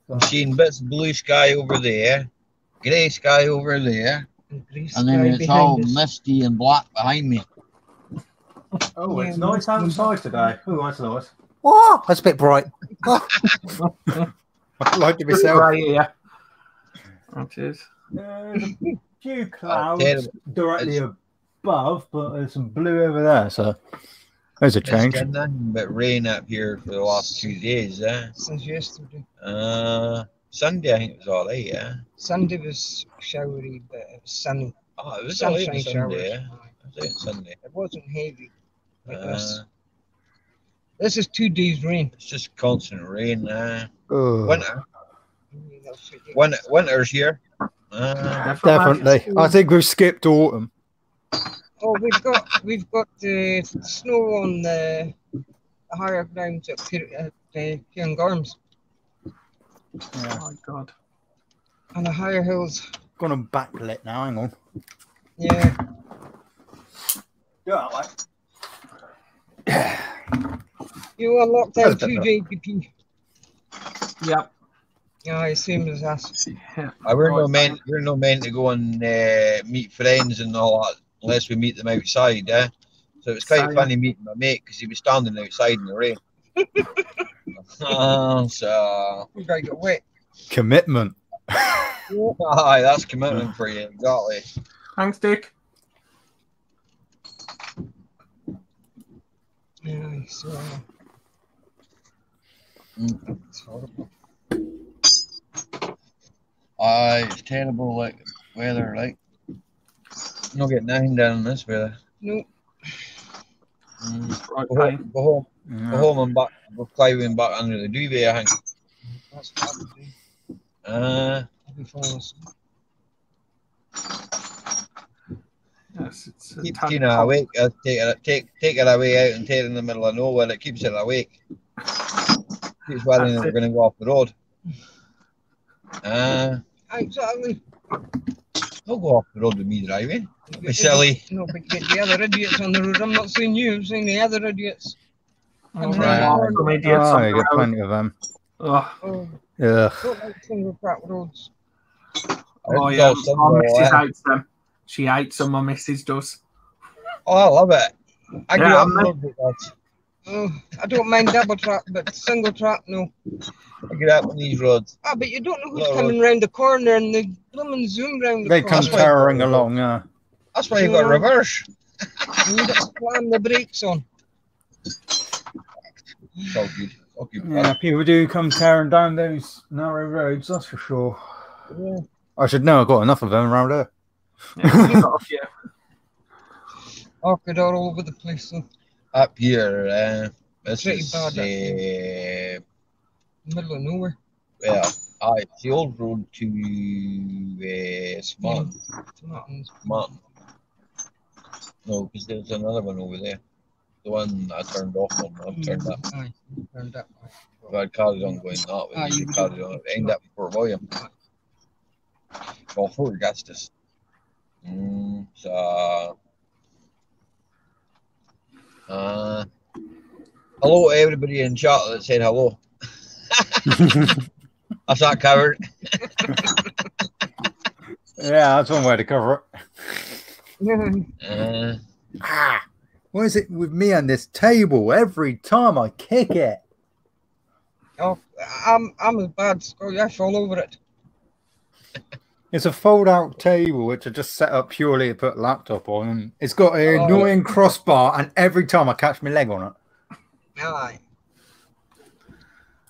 I'm seeing bits of blue sky over there, grey sky over there, Grease and then guy it's behind all us. misty and black behind me. Oh, it's nice outside today. Oh, that's nice. Oh, that's a bit bright. I like it myself. Right here. That is. There's a few clouds terrible. directly It's- above, but there's some blue over there, so there's a change. It's getting nothing but rain up here for the last 2 days. Since yesterday. Sunday I think it was all right. Yeah. Sunday was showery, but it was sunny. Oh, it was all right Sunshine on showers. Sunday. Yeah. It was all right Sunday. It wasn't heavy like this. Uh, This is 2 days rain. it's just constant rain. Ugh. Winter. That's what you- Winter's here. Definitely. I think we've skipped autumn. Oh, we've got snow on the higher grounds at Cairngorms Yeah. Oh my God. and the higher hills. Gone on backlit now, hang on. Yeah. Yeah, You were locked out That's too, better. JPP. Yep. Yeah, same as us. Yeah. We're no meant to go and meet friends and all that unless we meet them outside. So it was quite Same. funny meeting my mate because he was standing outside in the rain. So We gotta get wet. Commitment. aye, that's commitment for you, exactly. Thanks, Dick. Yeah, so Mm. it's horrible. Aye, it's terrible like weather, like. Not getting nothing down in this weather. No, Right, Go fine. home, go home, go Yeah. home and back. We're climbing back under the duvet, I think. that's what I would do. Uh, I'll be falling asleep. Yes, it's a keeps tad Tina cold. awake. Take her away out and take her in the middle of nowhere. It keeps her awake. Keeps worrying that we're going to go off the road. Exactly. Don't go off the road with me driving. Don't be silly. No, but get the other idiots on the road. I'm not saying you, I'm saying the other idiots. Oh, Right. right. Some idiots Oh, on you the got road. plenty of them. Oh, Oh, Ugh. don't like single track roads. oh It's yeah, all my somewhere, missus eh? hates them. She hates them, my missus does. Oh, I love it. I grew Yeah, up in I'm- Norfolk, lads. I don't mind double track, but single track, no. I grew up on these roads. Ah, but you don't know who's Well, coming round the corner and they blooming zoom round the They corner. come That's why- towering along. That's why you got reverse. And you got to slam the brakes on. It's all good. All good. Yeah, people do come tearing down those narrow roads, that's for sure. Yeah. I should know I've got enough of them around here. Yeah, you've got a few. Orchid all over the place. So Up here, this Pretty is bad, middle of nowhere. well, it's the old road to Smartin. Mountains. Smartin. No, because there's another one over there. The one I turned off on. I've turned up. Aye, turned up. If I'd carried on going that way, Aye, you you carried on. End up in Port William. Well, Fort Augustus. So, hello to everybody in chat that said hello. That's that covered. Yeah, that's one way to cover it. What is it with me on this table? Every time I kick it. Oh, I'm as bad. Oh, yes, all over it. It's a fold-out table which I just set up purely to put a laptop on. And it's got an annoying crossbar, and every time I catch my leg on it. Aye.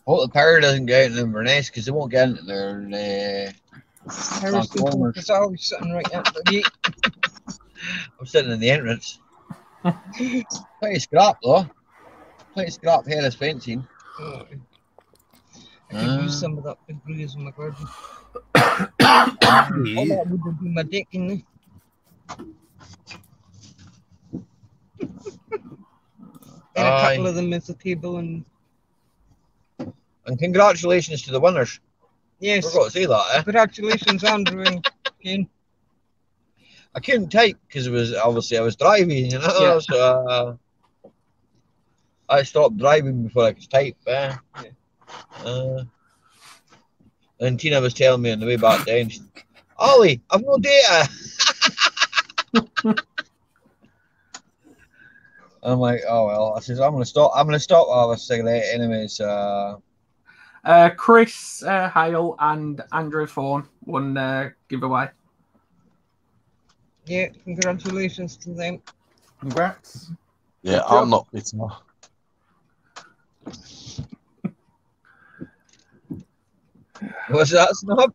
Hope the power doesn't get into Inverness because they won't get into their transformers. Because I was sitting right at the gate. I'm sitting in the entrance. Plenty of scrap though. Plenty of scrap here is fencing. I could use some of that big bruise in my garden. All that would be my dick in there. And a couple of them at the table, and congratulations to the winners. yes, Forgot to say that, eh? congratulations, Andrew and Kane. I couldn't type because it was obviously I was driving, you know. Yeah. So I stopped driving before I could type. And Tina was telling me on the way back down, she said, Ollie, I've no data. I'm like, oh well. I says I'm gonna stop while I have a cigarette anyway. So Chris Hale and Andrew Fawn won giveaway. Yeah, congratulations to them. Congrats. Yeah, I'm not bitter. what's that, Snob?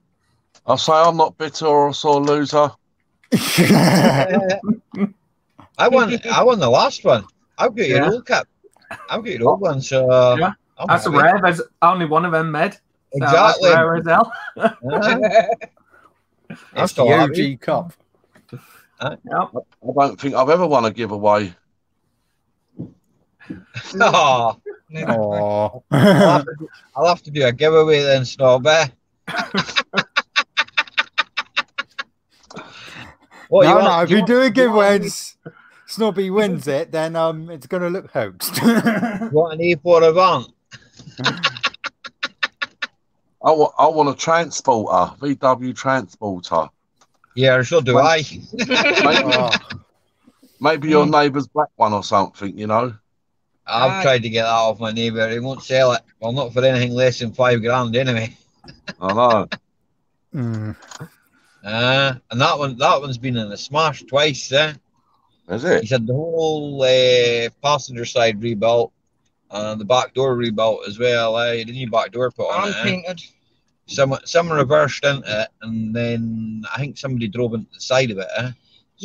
I'll say I'm not bitter or a sore loser. I won the last one. I've got your Yeah. old cap. I've got your old one, so Yeah. I'm That's happy. rare. There's only one of them made. So Exactly. That's rare as hell. That's still the happy. OG cup. Yep. I don't think I've ever won a giveaway. Oh, Oh. I'll have to do a giveaway then, Snob. What No, you want? no, if you want- do a you giveaway want and Snobby wins it, then it's going to look hoaxed. You want an A4 event? I want a transporter, VW transporter. Yeah, so do I. Oh. Maybe your neighbour's black one or something, you know. I've tried to get that off my neighbour. He won't sell it. Well, not for anything less than £5,000 anyway. I know. Mm. And that one's been in a smash twice. Is it? He's had the whole passenger side rebuilt and the back door rebuilt as well. The new back door put on And it. painted. Some reversed into it, and then I think somebody drove into the side of it. No,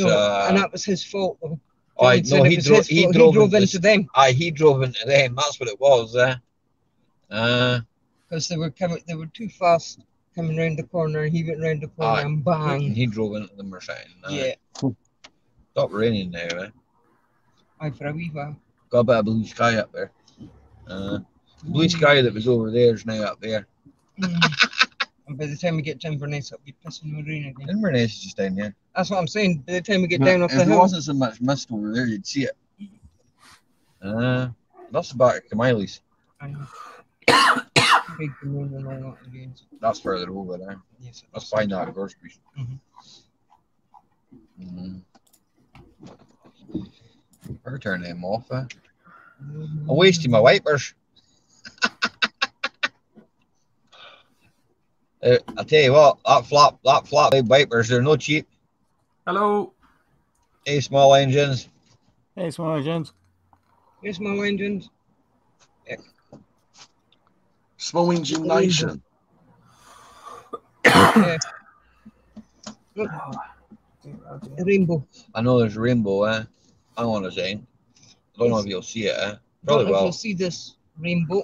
So, and that was his fault. Though. he Said it was his he fault. drove into them he drove into them. That's what it was. because they were too fast coming round the corner. He went round the corner Aye. and bang. He drove into them or something. Yeah, Stopped raining now. aye, for a wee while. Got a bit of blue sky up there. Blue sky that was over there is now up there. And by the time we get to Inverness, it'll be pissing with rain again. Inverness is just down here. That's what I'm saying. By the time we get But down off if the there hill, wasn't so much mist over there, you'd see it. That's the back of Miley's. big moon and all that again. That's further over there. Yes, That's fine that Gorsby. Mhm. Better turn them off. I'm wasting my wipers. I tell you what, that flat big wipers, they're no cheap. Hello. Hey, small engines. Hey, small engines. Yes, my engines. Small engine nation. Yeah. Rainbow. I know there's a rainbow, eh? I want to say. I don't know if you'll see it, eh? Probably Don't know if will. you'll see this rainbow.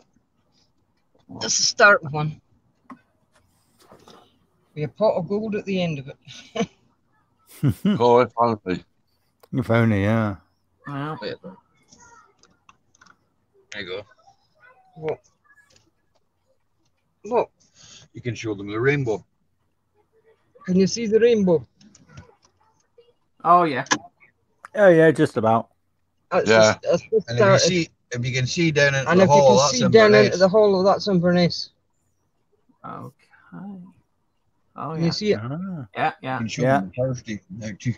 This is the start of one. With a pot of gold at the end of it. Oh, if only. If only, yeah. Well, Wait. There you go. What? Look, You can show them the rainbow. can you see the rainbow? oh yeah. Oh, yeah, just about. That's Yeah. that's the And start. if you can see down into And the if you hole, can that's see in down Inverness. into the hole of that's Inverness. Okay. Oh Can yeah. you see it? Ah. Yeah, You yeah. can show Yeah. them the power station now too.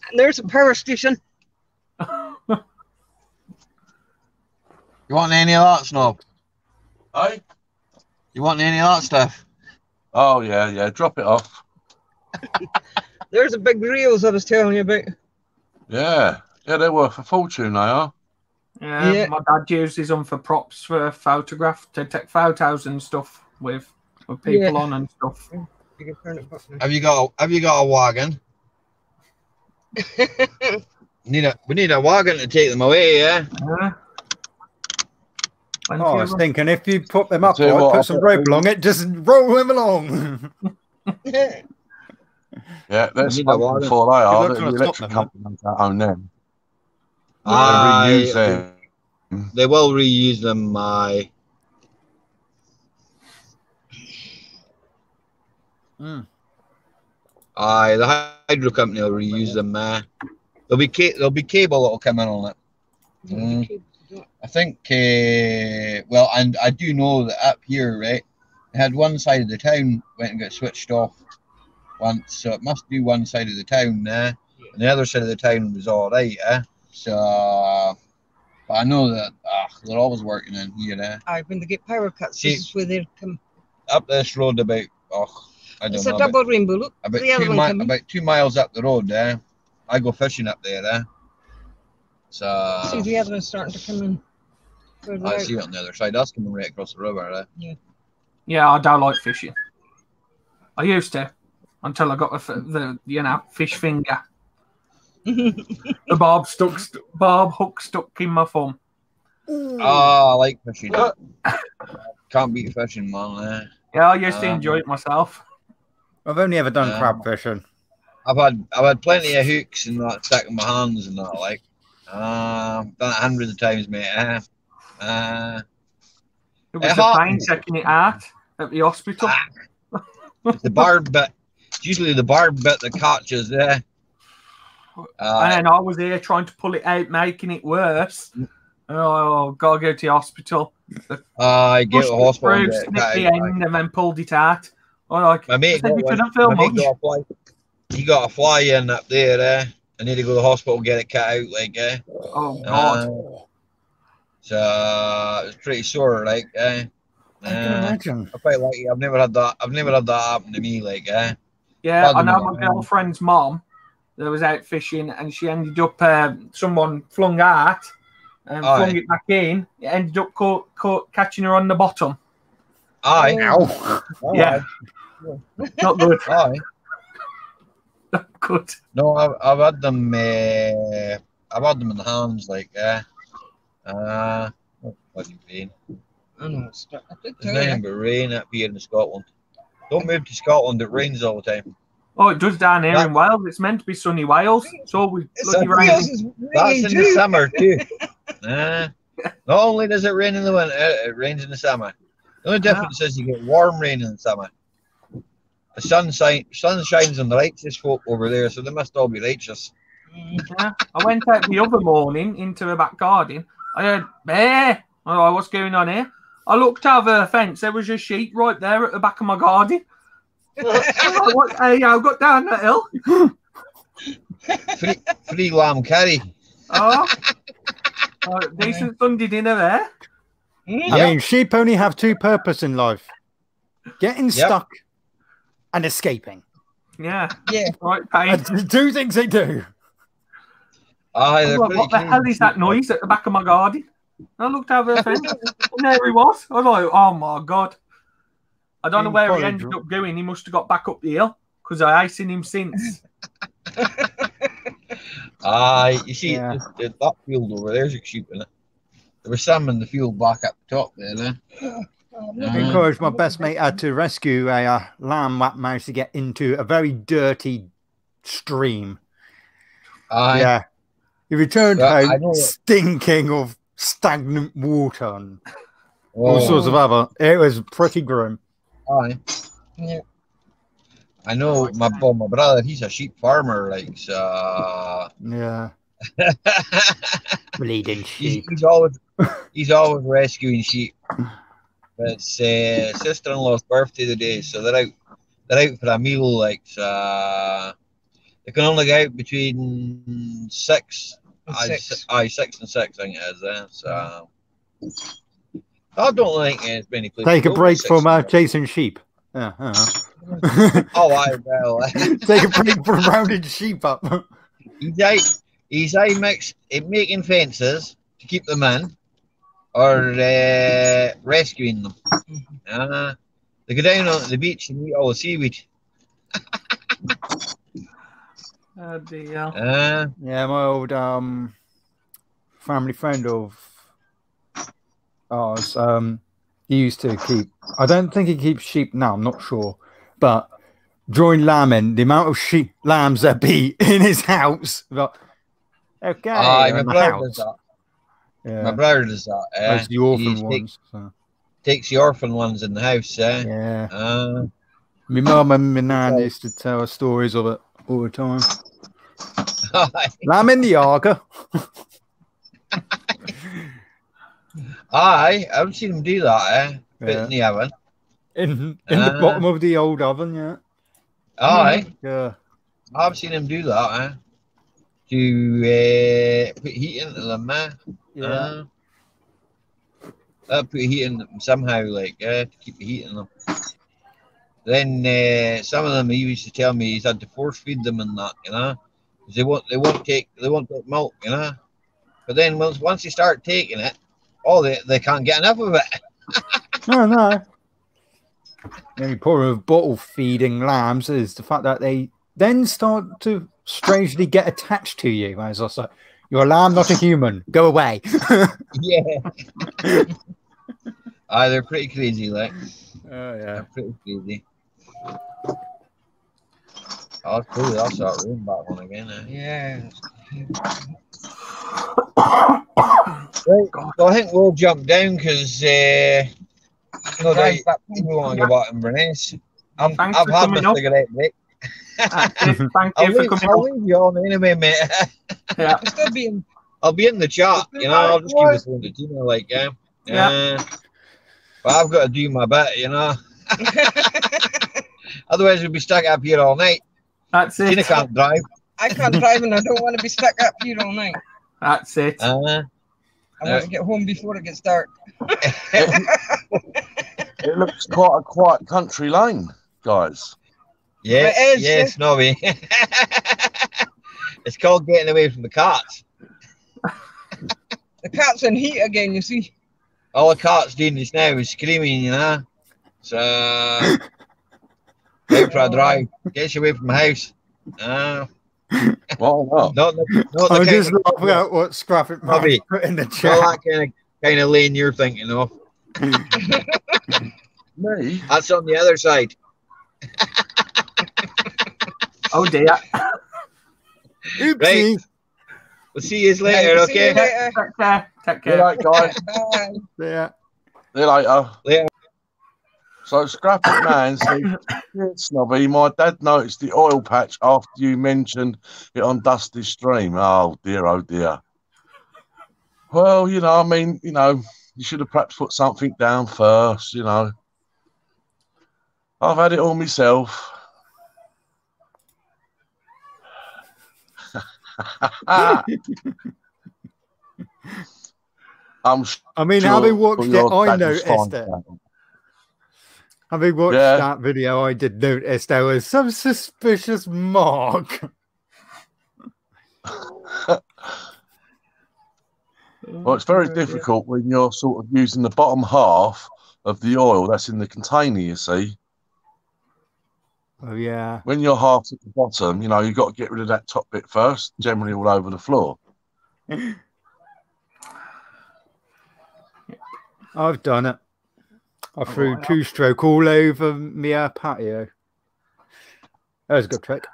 And there's a power station. You want any of that, Snob? Hey? You want any of that stuff? Oh, yeah, yeah. Drop it off. There's a big reels I was telling you about. Yeah. Yeah, they're worth a fortune, they are. Yeah, Yeah. my dad uses them for props for photograph to take photos and stuff with people Yeah. on and stuff. You can turn it back now. Have you got a wagon? We need a wagon to take them away, yeah? Yeah. Plenty Oh, I of was them. thinking if you put them up, Tell you right, what, put I'll some put rope them- along it, just roll them along. Yeah, they're We need a spoken wagon. for, they are. You're not The gonna stop electric them, companies that own them. They Aye, reuse them. They will reuse them. Aye. Aye, the hydro company will reuse them. There'll be cable that'll come in on it. I think. Well, and I do know that up here, right, they had one side of the town went and got switched off once, so it must do one side of the town there, and the other side of the town was all right. So, but I know that they're always working in here. Aye, when they get power cuts, See- this is where they come. Up this road about I don't It's know a double rainbow. Look, about the other one coming. about 2 miles up the road there. I go fishing up there. So See the other one starting to come in. Further I out. see it on the other side. That's coming right across the river. Yeah, I don't like fishing. I used to until I got the fish finger. The barb hook stuck in my thumb. I like fishing. Can't beat fishing, man. Yeah, I used to enjoy it myself. I've only ever done Yeah. crab fishing. I've had plenty of hooks and that stuck in my hands and that like. Done it hundreds of times, mate. It was It the pain happens. taking it out at the hospital. It's the barb bit. It's usually the barb bit that catches there. And then I was here trying to pull it out, making it worse. Oh, gotta go to the hospital. I get Pushed to the it hospital. through, and get it snipped cut the out, end, and then pulled it out. I like, My mate I said, got you one. couldn't feel My mate much. got a fly. He got a fly in up there. I need to go to the hospital and get it cut out. Oh, God. So it's pretty sore. I can imagine. I'm quite lucky. I've never had that happen to me. Yeah, I Pardon know me. my girlfriend's mom that was out fishing and she ended up, someone flung out and Aye. flung it back in. It ended up catching her on the bottom. Aye. Ow. Yeah. Not good. Aye. Not good. No, I've had them. I've had them in the hands. Bloody rain. I know. It's a big There's town. nothing but rain up here in Scotland. Don't move to Scotland. It rains all the time. Oh, it does down here in Wales. It's meant to be sunny Wales. It's always It's bloody a raining. Wales is That's raining in the too. summer too. Not only does it rain in the winter, it rains in the summer. The only difference is you get warm rain in the summer. The sun shines on the righteous folk over there, so they must all be righteous. Yeah. I went out the other morning into the back garden. I heard, bear. Oh, what's going on here? I looked over the fence. There was a sheep right there at the back of my garden. What? Hey, I got down that hill. Free lamb curry. Oh, decent Sunday dinner there. I mean, sheep only have two purposes in life: getting stuck and escaping. Yeah. Yeah. Right, Payne. That's the two things they do. I was like, what the hell is that noise at the back of my garden? And I looked over the fence, and there he was. I was like, oh my God. I don't know where he ended up going. He must have got back up the hill because I ain't seen him since. You see, that field over there's a sheep in it. There was some in the field back up the top there. I encouraged my best mate had to rescue a lamb that managed to get into a very dirty stream. Yeah. He returned home stinking of stagnant water and all sorts of other. It was pretty grim. Yeah. I know my brother, he's a sheep farmer, like, so... Yeah. Bleeding sheep. He's always rescuing sheep. But it's sister-in-law's birthday today, so they're out for a meal, like, so they can only go out between 6 and 6, I think it is, so I don't think there's many places. Take a break from chasing sheep. Yeah. Oh, I will. Take a break from rounding sheep up. He's making fences to keep them in, or rescuing them. They go down on the beach and eat all the seaweed. Oh dear. Yeah, my old family friend of ours, he used to keep, I don't think he keeps sheep now, I'm not sure, but during lambing, the amount of lambs there be in his house. But, okay. My brother does that. Yeah. My brother does that. That's the orphan ones. Takes the orphan ones in the house. Yeah. My mum and my nan used to tell us stories of it all the time. Lamb in the Arga. I've seen him do that, put it in the oven. In the bottom of the old oven, Yeah. I've seen him do that, to put heat into them, put heat in them somehow, like, to keep the heat in them. Then some of them, he used to tell me he's had to force feed them and that, you know, because they won't take milk, you know. But then once they start taking it, they can't get enough of it. No. The only problem with bottle feeding lambs is the fact that they then start to strangely get attached to you. As I say, you're a lamb, not a human. Go away. Yeah. They're pretty crazy, like. Oh yeah, they're pretty crazy. Oh, cool. I'll start reading that one again. Yeah. Right, so I think we'll jump down because no doubt we want to go back in Inverness. I've had my cigarette break. Thank you for coming I'll leave you on anyway, mate. Yeah. I'll be in the chat, you know. I'll just keep this one to Tina, like, yeah. But I've got to do my bit, you know. Otherwise, we'll be stuck up here all night. That's it. Tina can't drive. I can't drive, and I don't want to be stuck up here all night. That's it. I want to get home before it gets dark. It looks quite a quiet country lane, guys. Yes, it is, yes, Nobby. It's called getting away from the cats. The cat's in heat again, you see. All the cat's doing just now is screaming, you know. So, out for a drive. Gets you away from the house. Well, not I'm just laughing at what Scrappic Mummy put in the chat. Not that kind of lane you're thinking of. Me? That's on the other side. Oh dear. Oopsie. Right. We'll see you later, okay? Take care. Take Good care. night, guys. Yeah. See you later. Later. So, Scrappic Man said, "Yeah, Snobby, my dad noticed the oil patch after you mentioned it on Dusty's stream." Oh dear, oh dear. Well, you know, I mean, you know, you should have perhaps put something down first, you know. I've had it all myself. I mean, sure having watched it, your I dad was noticed fine it. with Having watched Yeah. that video, I did notice there was some suspicious mark. that. Well, it's very difficult when you're sort of using the bottom half of the oil that's in the container, you see. Oh, yeah. When you're half at the bottom, you know, you've got to get rid of that top bit first, generally all over the floor. I've done it. I threw two-stroke all over my patio. That was a good trick.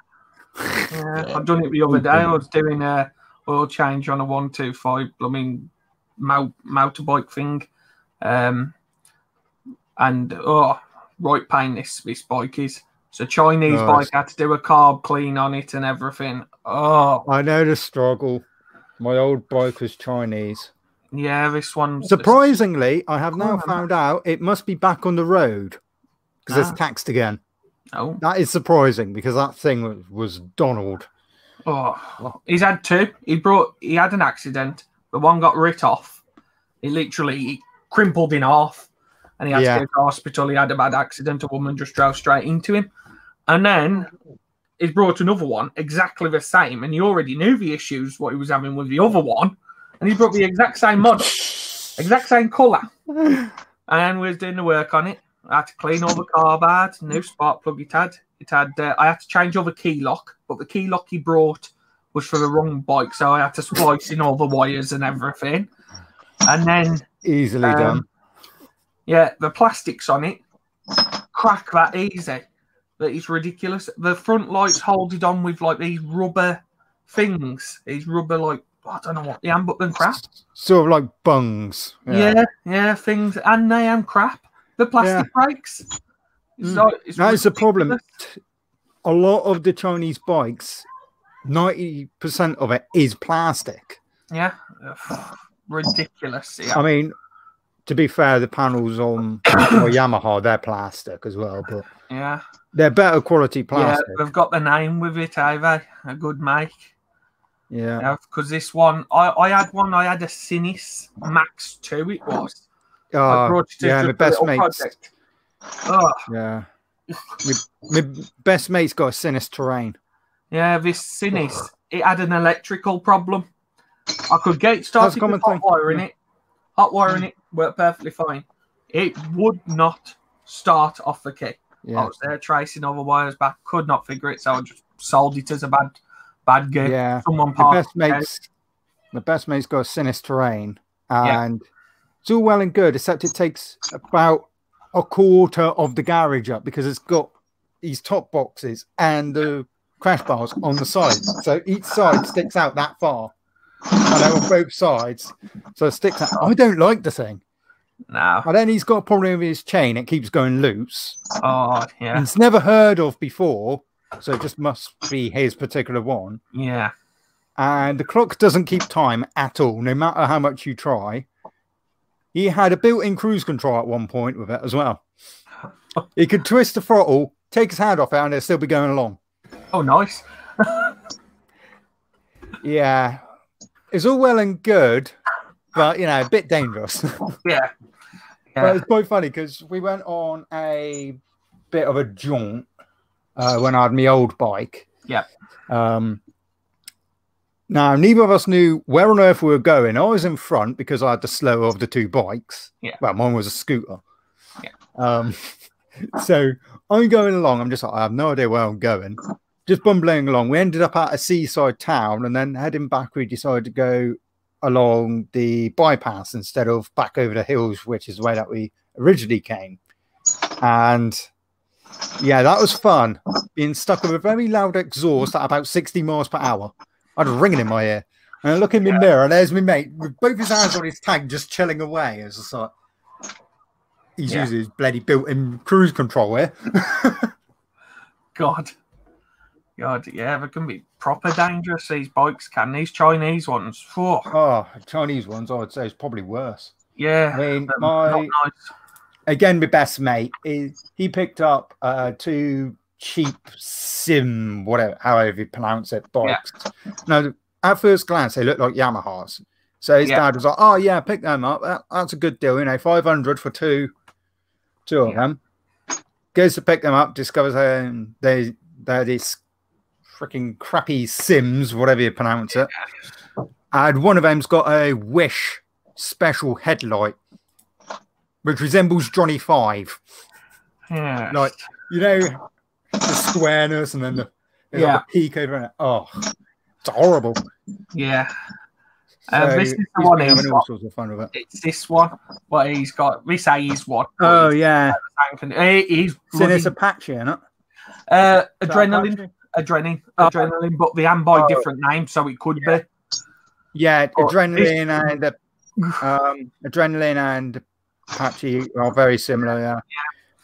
Yeah, I've done it the other day. I was doing a oil change on a 125 blooming motorbike thing, and right pain this bike is. It's a Chinese bike. I had to do a carb clean on it and everything. Oh, I know the struggle. My old bike was Chinese. yeah, this one. Surprisingly, I have now found out it must be back on the road because it's taxed again. Oh, that is surprising because that thing was Donald. Oh, he's had two. He had an accident. The one got writ off. He literally crumpled in half, and he had to go to hospital. He had a bad accident. A woman just drove straight into him, and then he's brought another one exactly the same. And he already knew the issues what he was having with the other one, and he brought the exact same model, exact same colour, and we was doing the work on it. I had to clean all the carb out, new spark plug it had. I had to change all the key lock, but the key lock he brought was for the wrong bike, so I had to splice in all the wires and everything. And then easily done. Yeah, the plastics on it crack that easy. That is ridiculous. The front lights hold it on with like these rubber things. These rubber I don't know what they am, but then crap. Sort of like bungs. Yeah, things, and they am crap. The plastic brakes. That is the problem. A lot of the Chinese bikes, 90% of it is plastic. Yeah, ridiculous. Yeah. I mean, to be fair, the panels on Yamaha, they're plastic as well, but yeah, they're better quality plastic. Yeah, they've got the name with it, have they? A good make. Yeah, because this one, I had one. I had a Sinis Max 2. It was. My best mate's. Project. Oh. Yeah, my best mate's got a Sinis Terrain. Yeah, this Sinis, it had an electrical problem. I could get it started with hot wiring it. Hot wiring it worked perfectly fine. It would not start off the key. Yeah. I was there tracing all the wires back, could not figure it, so I just sold it as a bad game. Yeah, someone my best mate's got a Sinis Terrain, and it's all well and good, except it takes about a quarter of the garage up because it's got these top boxes and the crash bars on the side. So each side sticks out that far. And they're on both sides. So it sticks out. I don't like the thing. No. And then he's got a problem with his chain. It keeps going loose. Oh, yeah. It's never heard of before. So it just must be his particular one. Yeah. And the clock doesn't keep time at all, no matter how much you try. He had a built-in cruise control at one point with it as well. He could twist the throttle, take his hand off it, and it'll still be going along. Oh, nice. Yeah. It's all well and good, but, you know, a bit dangerous. Yeah. But it's quite funny because we went on a bit of a jaunt when I had my old bike. Yeah. Now, neither of us knew where on earth we were going. I was in front because I had the slower of the two bikes. Yeah. Well, mine was a scooter. Yeah. So I'm going along. I'm just like, I have no idea where I'm going. Just bumbling along. We ended up at a seaside town, and then heading back, we decided to go along the bypass instead of back over the hills, which is the way that we originally came. And yeah, that was fun. Being stuck with a very loud exhaust at about 60 miles per hour. I had a ringing in my ear. And I look in my mirror, and there's my mate with both his hands on his tank, just chilling away. It's just like, he's using his bloody built-in cruise control here. God, yeah, they can be proper dangerous, these bikes, can these Chinese ones? Oh, Chinese ones, I would say, is probably worse. Yeah. I mean, again, my best mate, he picked up two cheap however you pronounce it, bikes. Yeah. Now, at first glance, they look like Yamahas. So his Yeah. dad was like, "Oh yeah, pick them up. That's a good deal, 500 for two of Yeah. them." Goes to pick them up, discovers they're these freaking crappy Sims, whatever you pronounce it. And one of them's got a Wish special headlight, which resembles Johnny Five. Yeah. Like, the squareness and then the peak over it. Oh, it's horrible. Yeah. So This is the he's one been he's having all got. sorts of fun with it. It's this one. What he's got. This is what. Oh yeah, He's so there's Apache in it. adrenaline. Adrenaline, but they am by different names, so it could be. Yeah, But adrenaline and Apache are very similar.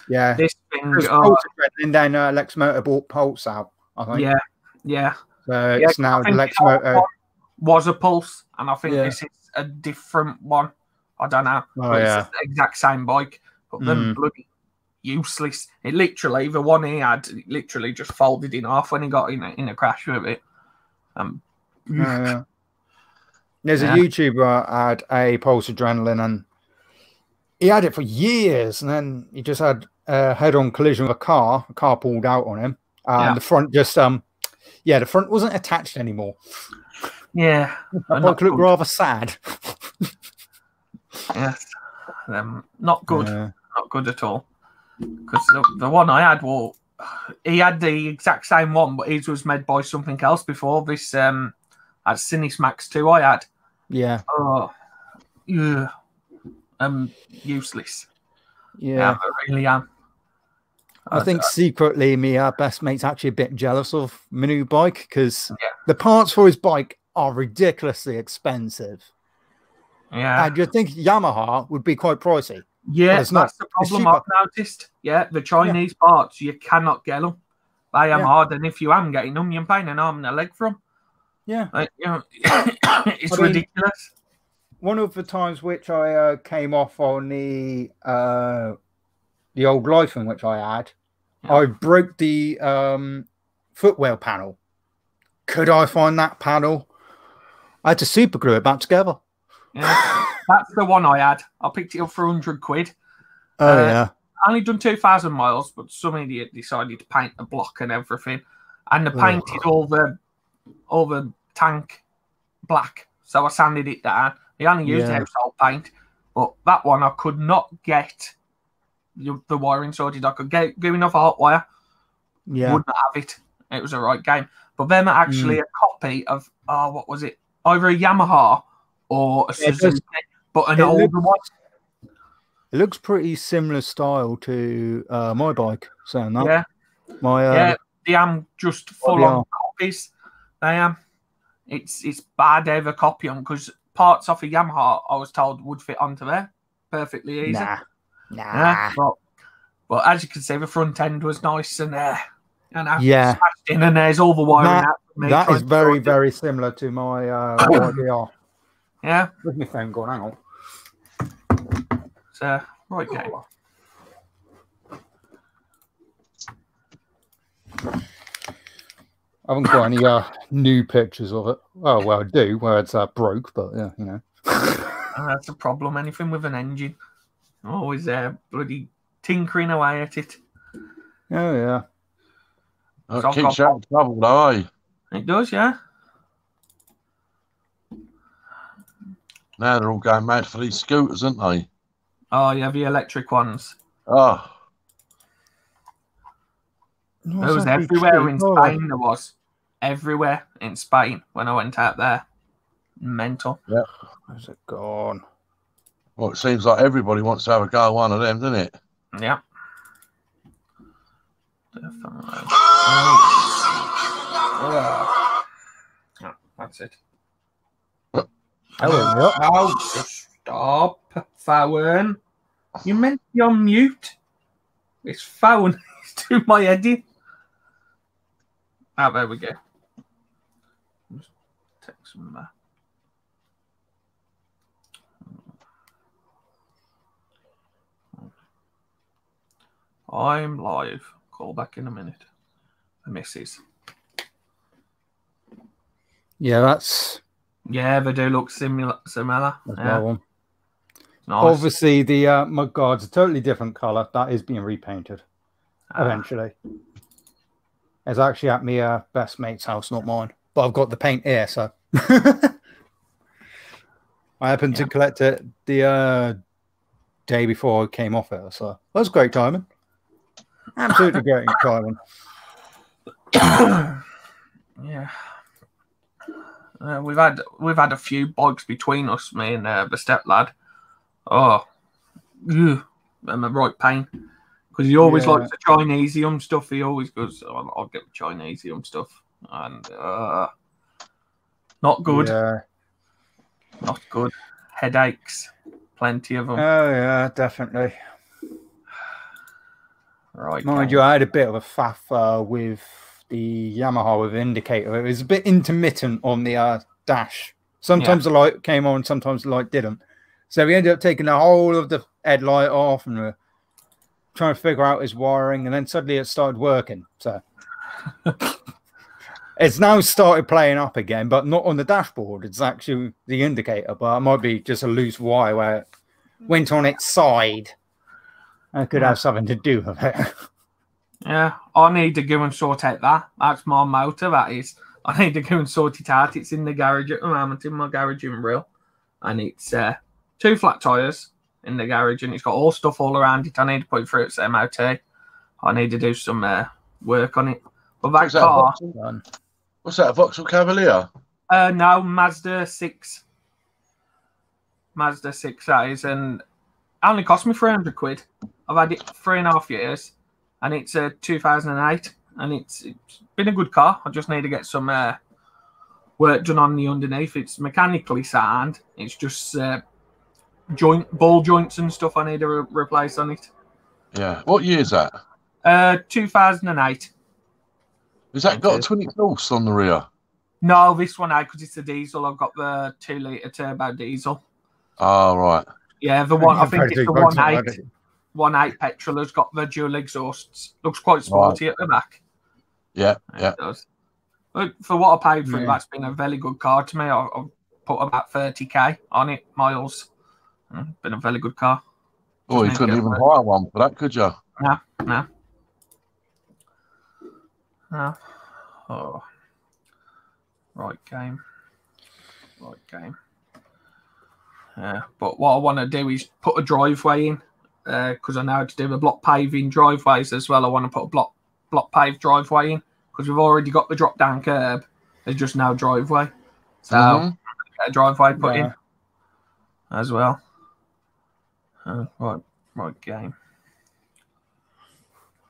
Yeah. This thing. There's Pulse adrenaline, then Lex Motor bought Pulse out, I think. Yeah. So it's now the Lex Motor. Was a Pulse, and I think Yeah. this is a different one. I don't know. Oh, But yeah. It's the exact same bike, but them bloody useless. It literally, the one he had, it literally just folded in half when he got in a crash with it. There's a YouTuber had a Pulse adrenaline, and he had it for years, and then he just had a head-on collision with a car. A car pulled out on him, and the front just the front wasn't attached anymore. Yeah, That bike looked rather sad. Yes, not good. Yeah. Not good at all. Because the one I had, well, he had the exact same one, but his was made by something else before this. At Cinesmax 2 I had. Yeah. Oh, yeah. Useless. Yeah. I really am. I think secretly my best mate's actually a bit jealous of my new bike because the parts for his bike are ridiculously expensive. Yeah. And you'd think Yamaha would be quite pricey. Yeah, But it's not. that's the It's problem cheaper. I've noticed. Yeah, the Chinese parts, you cannot get them. They am hard, and if you am getting them, you're paying an arm and a leg for them. Yeah. It's I mean, ridiculous. One of the times which I came off on the old Lyphon which I had, I broke the footwell panel. Could I find that panel? I had to super glue it back together. Yeah, that's the one I had. I picked it up for 100 quid. Oh yeah. I only done 2,000 miles, but some idiot decided to paint the block and everything, and they painted all the tank black. So I sanded it down. I only used household paint, but that one I could not get the wiring sorted. I could get enough hot wire. Yeah. Wouldn't have it. It was a right game. But them are actually a copy of what was it? Either a Yamaha or a Suzuki, but an older one. It looks pretty similar style to my bike. Saying that. Yeah. My they am just full on copies. They am. It's bad to ever copy them because parts off a Yamaha I was told would fit onto there perfectly easy. Nah. Yeah, but as you can see, the front end was nice and smashed in, and there's all the wiring out. That is very, very similar to my YDR. Yeah. With my phone going, hang on. So, right game. I haven't got any new pictures of it. Oh, well, I do, where it's broke, but yeah, you know. That's a problem. Anything with an engine. Always bloody tinkering away at it. Oh, yeah. It keeps you out of trouble, though, eh? It does, yeah. Now they're all going mad for these scooters, aren't they? Oh, yeah, the electric ones. Oh. There was everywhere in Spain. There was everywhere in Spain when I went out there. Mental. Yeah. Where's it gone? Well, it seems like everybody wants to have a go at one of them, doesn't it? Yeah. Definitely. Oh, that's it. Oh, just stop, phone. You meant to be on mute. This phone is to my head in. Ah, there we go. Just take some I'm live. Call back in a minute. The missus. Yeah, that's Yeah, they do look similar. That's Yeah, my one. nice. Obviously, the mudguard's a totally different colour. That is being repainted eventually. It's actually at my best mate's house, not mine. But I've got the paint here, so I happened to collect it the day before I came off it. So that was great timing. Absolutely great timing. Yeah. We've had a few bugs between us, me and the step lad. Oh, I'm a right pain because he always likes the Chinesium stuff. He always goes, I'll get the Chinesium stuff, and not good. Yeah. Not good. Headaches, plenty of them. Oh yeah, definitely. Right. Mind you, I had a bit of a faff with the Yamaha with indicator. It was a bit intermittent on the dash. Sometimes the light came on, sometimes the light didn't. So we ended up taking the whole of the headlight off and we're trying to figure out his wiring, and then suddenly it started working. So it's now started playing up again, but not on the dashboard. It's actually the indicator, but it might be just a loose wire where it went on its side. I could have something to do with it. Yeah, I need to go and sort out that. That's my motor, that is. I need to go and sort it out. It's in the garage at the moment, in my garage in Brill. And it's 2 flat tyres in the garage, and it's got all stuff all around it. I need to put it through its MOT. I need to do some work on it. But that car... What's that, a Vauxhall Cavalier? No, Mazda 6. Mazda 6, that is. And it only cost me 300 quid. I've had it 3.5 years. And it's 2008, and it's been a good car. I just need to get some work done on the underneath. It's mechanically sound. It's just ball joints and stuff I need to replace on it. Yeah. What year is that? 2008. Has that got a twin exhaust on the rear? No, this one out because it's a diesel. I've got the 2-litre turbo diesel. Oh, right. Yeah, the one. I think it's the 1.8. 1.8 petrol has got the dual exhausts. Looks quite sporty at the back. Yeah, It does. But for what I paid for it, that's been a very good car to me. I've put about 30k on it, miles. Been a very good car. Oh, you couldn't even hire one for that, could you? No. Oh. Right game. But what I want to do is put a driveway in. Because I know how to do the block paving driveways as well. I want to put a block paved driveway in because we've already got the drop down curb. There's just no driveway, so a driveway put in as well. Right game.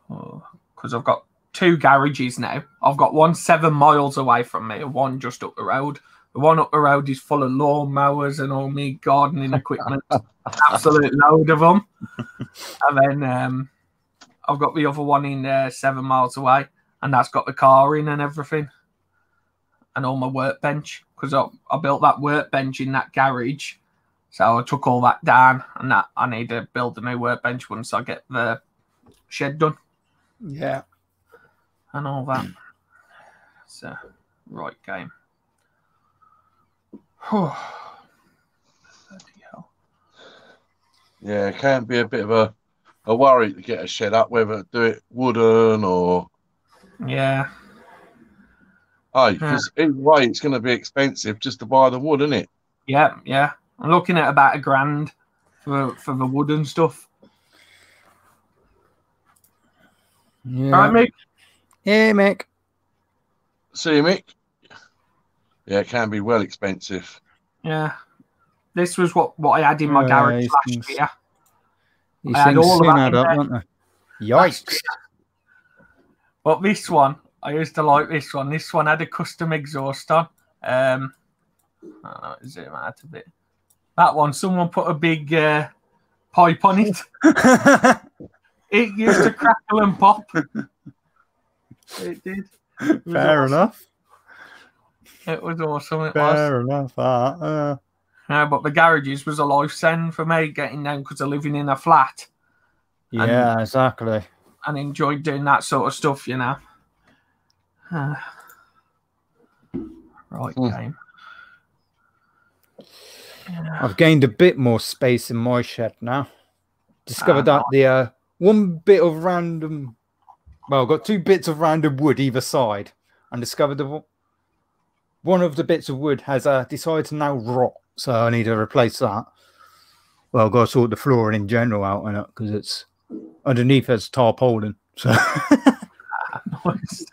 Because I've got 2 garages now. I've got one 7 miles away from me, and one just up the road. The one up the road is full of lawn mowers and all me gardening equipment. Absolute load of them. And then I've got the other one in 7 miles away, and that's got the car in and everything. And all my workbench, because I built that workbench in that garage. So I took all that down, and that I need to build a new workbench once I get the shed done. Yeah. And all that. So, right game. Bloody hell. Yeah, it can be a bit of a worry to get a shed up, whether to do it wooden or... Yeah. Oh, because either way, it's going to be expensive just to buy the wood, isn't it? Yeah. I'm looking at about $1,000 for the wooden stuff. Yeah. All right, Mick? Hey, Mick. See you, Mick. Yeah, it can be well expensive. Yeah. This was what I had in my garage last year. These I had things all of soon that add in up, there. don't they? Yikes. But this one, I used to like this one. This one had a custom exhaust on. I don't know, zoom out a bit. That one, someone put a big pipe on it. It used to crackle and pop. It did. It was Fair awesome. enough. It was awesome. It was. Fair enough. But the garages was a lifesaving for me getting down because of living in a flat. Yeah, exactly. And enjoyed doing that sort of stuff, you know. Right, game. I've gained a bit more space in my shed now. Discovered that nice. the one bit of random, well, I've got 2 bits of random wood either side, and discovered one of the bits of wood has decided to now rot, so I need to replace that. Well, I've got to sort the flooring in general out in it because it's underneath there's tarpaulin. So Nice.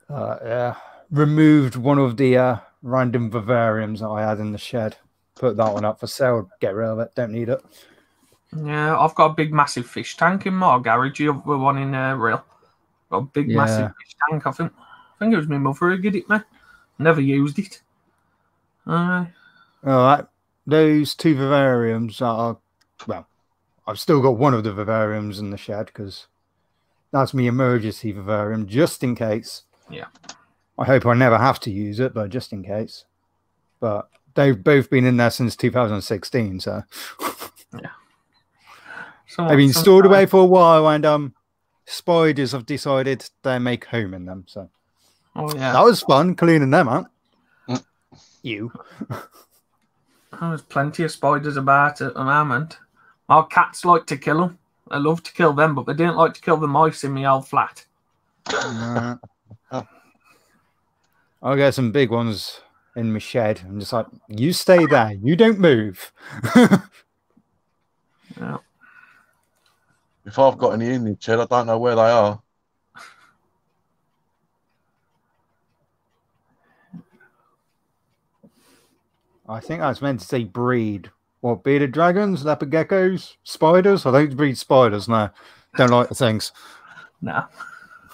yeah, removed one of the random vivariums that I had in the shed. Put that one up for sale. Get rid of it. Don't need it. Yeah, I've got a big, massive fish tank in my garage. You have one in Real. Got a big, massive fish tank. I think it was my mother who did it, man. Never used it. All right. Those 2 vivariums are, well, I've still got one of the vivariums in the shed because that's my emergency vivarium, just in case. Yeah. I hope I never have to use it, but just in case. But they've both been in there since 2016, so yeah. They've been stored away for a while, and spiders have decided they make home in them. So that was fun cleaning them out. You. There's plenty of spiders about at the moment. My cats like to kill them. They love to kill them, but they didn't like to kill the mice in my old flat. I'll get some big ones in my shed. I'm just like, you stay there. You don't move. Yeah. If I've got any in the shed, I don't know where they are. I think I was meant to say breed. What, bearded dragons, leopard geckos, spiders? I don't breed spiders, no. Don't like the things. No.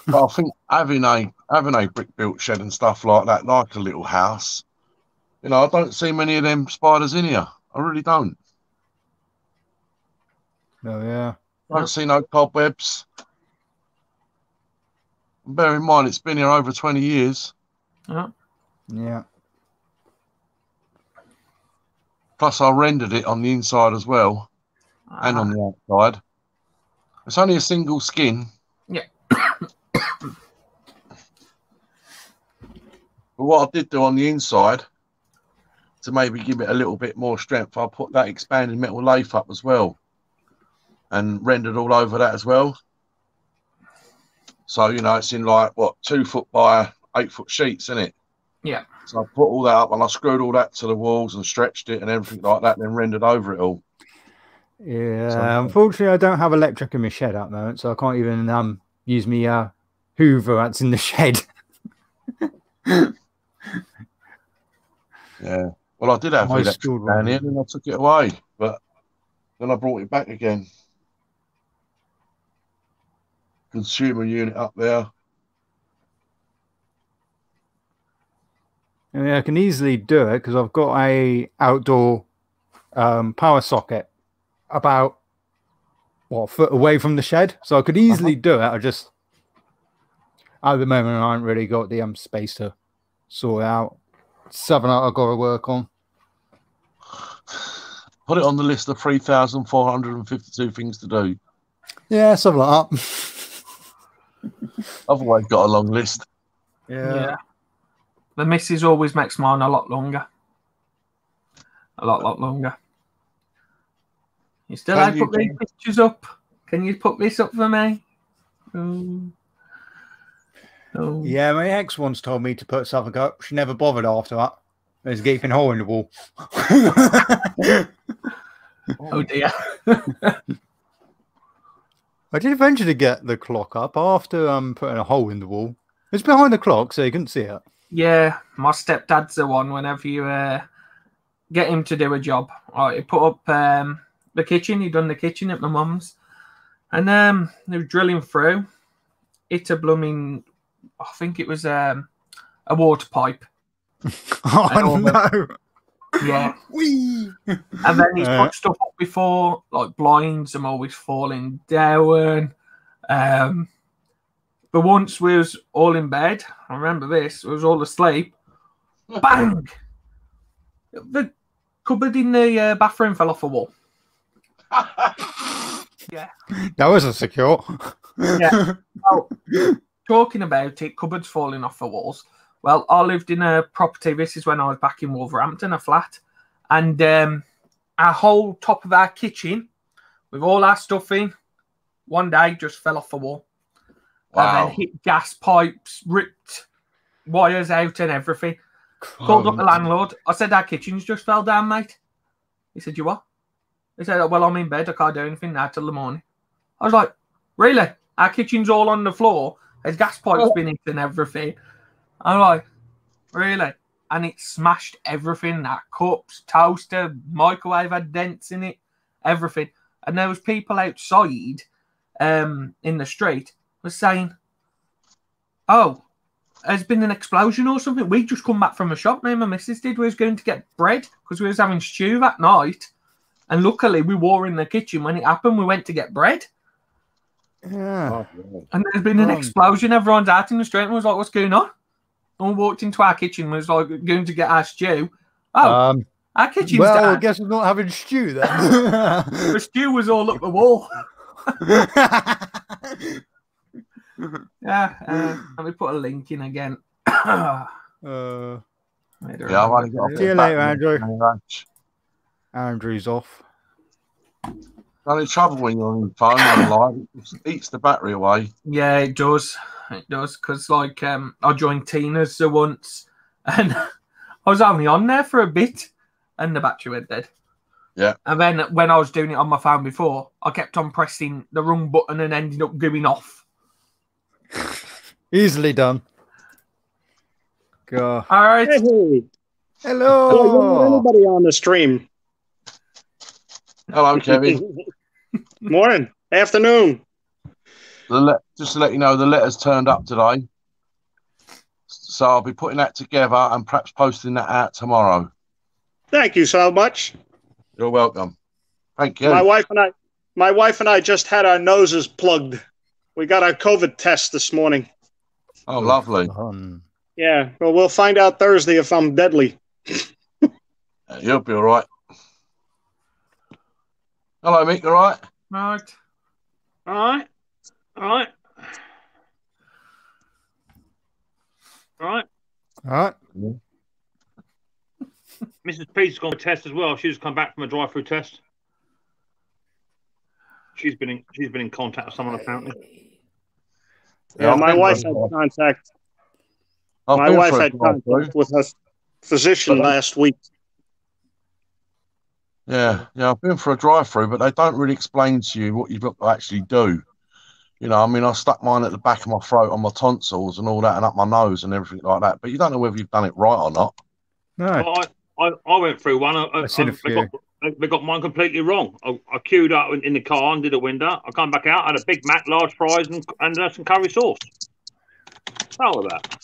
But I think having a brick built shed and stuff like that, like a little house, you know, I don't see many of them spiders in here. I really don't. Oh, yeah. I don't see no cobwebs. Bear in mind, it's been here over 20 years. Yeah. Plus, I rendered it on the inside as well, and on the outside. It's only a single skin. Yeah. But what I did do on the inside, to maybe give it a little bit more strength, I put that expanded metal lathe up as well, and rendered all over that as well. So, you know, it's in like, what, 2 foot by 8 foot sheets, isn't it? Yeah. So I put all that up and I screwed all that to the walls and stretched it and everything like that, and then rendered over it all. Yeah, So, unfortunately, I don't have electric in my shed at the moment, so I can't even use me Hoover that's in the shed. Yeah. Well, I did have My electric stored down one. here, and I took it away, but then I brought it back again. Consumer unit up there. Yeah, I can easily do it because I've got a outdoor power socket about a foot away from the shed, so I could easily do it. I just at the moment I haven't really got the space to sort it out. Something I've got to work on. Put it on the list of 3,452 things to do. Yeah, something like that. I've always got a long list. Yeah. The missus always makes mine a lot longer. A lot longer. You still Can I you put these pictures up? Can you put this up for me? Oh. Yeah, my ex once told me to put something up. She never bothered after that. There's a gaping hole in the wall. Oh dear. I did eventually get the clock up after putting a hole in the wall. It's behind the clock, so you couldn't see it. Yeah, my stepdad's the one. Whenever you get him to do a job, he put up the kitchen. He done the kitchen at my mum's, and they were drilling through. Hit a blooming, I think it was a water pipe. Oh no! Yeah. Whee! And then he's put stuff up before, like blinds. I'm always falling down. But once we was all in bed, I remember this, we was all asleep. Bang! The cupboard in the bathroom fell off a wall. Yeah. That wasn't secure. Yeah. Well, talking about it, cupboards falling off the walls. Well, I lived in a property. This is when I was back in Wolverhampton, a flat. And our whole top of our kitchen, with all our stuff in, one day just fell off the wall. Wow. And then hit gas pipes, ripped wires out and everything. Called up the landlord. I said, our kitchen's just fell down, mate. He said, you what? He said, well, I'm in bed. I can't do anything now till the morning. I was like, really? Our kitchen's all on the floor. There's gas pipes been hit and everything. I'm like, really? And it smashed everything. That cups, toaster, microwave had dents in it, everything. And there was people outside in the street was saying, oh, there's been an explosion or something. We just come back from a shop. Me and my missus did. We was going to get bread because we was having stew that night. And luckily, we were in the kitchen when it happened. We went to get bread. Yeah. And there's been an explosion. Everyone's out in the street and was like, what's going on? And we walked into our kitchen. We was like, going to get our stew. Oh, our kitchen's down. I guess we're not having stew then. The stew was all up the wall. Yeah, let me put a link in again. Yeah, I've only got See you later, Andrew. Andrew's off. Only trouble when you're on your phone and live, it just eats the battery away. Yeah, it does. It does. Because, like, I joined Tina's once and I was only on there for a bit and the battery went dead. Yeah. And then when I was doing it on my phone before, I kept on pressing the wrong button and ended up going off. Easily done. Go. All right. Hey. Hello. Anybody on the stream? Hello, Kevin. Morning. Afternoon. Just to let you know, the letter's turned up today. So I'll be putting that together and perhaps posting that out tomorrow. Thank you so much. You're welcome. Thank you. My wife and I just had our noses plugged. We got our COVID test this morning. Oh, lovely. Yeah. Well, we'll find out Thursday if I'm deadly. You'll be all right. Hello, Mick. All right? Right. All right. All right. All right. All right. Mrs. Pete's gone to test as well. She's come back from a drive-through test. She's been in contact with someone apparently. Yeah, my wife had contact. My wife had contact with her physician last week. Yeah, I've been for a drive-through, but they don't really explain to you what you've got to actually do. You know, I mean, I stuck mine at the back of my throat on my tonsils and all that, and up my nose and everything like that. But you don't know whether you've done it right or not. No. Well, I went through one. They got mine completely wrong. I queued up in the car and did a window. I come back out, had a Big Mac, large fries, and some curry sauce. How was that?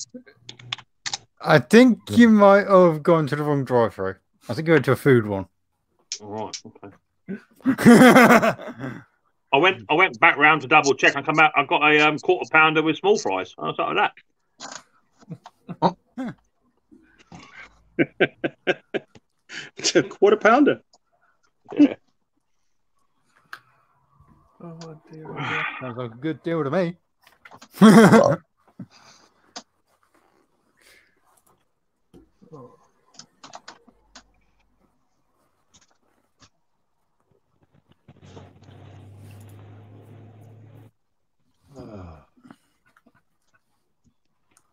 I think you might have gone to the wrong drive-through. I think you went to a food one. All right, okay. I went back round to double check. I come out. I got a quarter pounder with small fries. I was like that. It's a quarter pounder. Yeah. Oh, dear. Sounds like a good deal to me.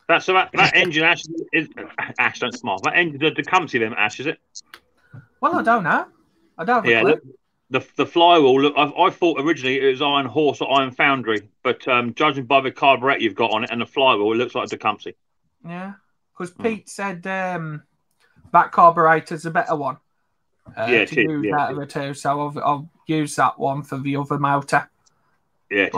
That engine, Ash, is Ash, don't smile. That engine, the Tecumseh, then, Ash, is it? Well, I don't know. I don't have a clue. The flywheel. Look, I thought originally it was Iron Horse or Iron Foundry, but judging by the carburet you've got on it and the flywheel, it looks like a Tecumseh. Yeah, because Pete said that carburetor's a better one. To use out of the two, so I'll use that one for the other motor. Yeah,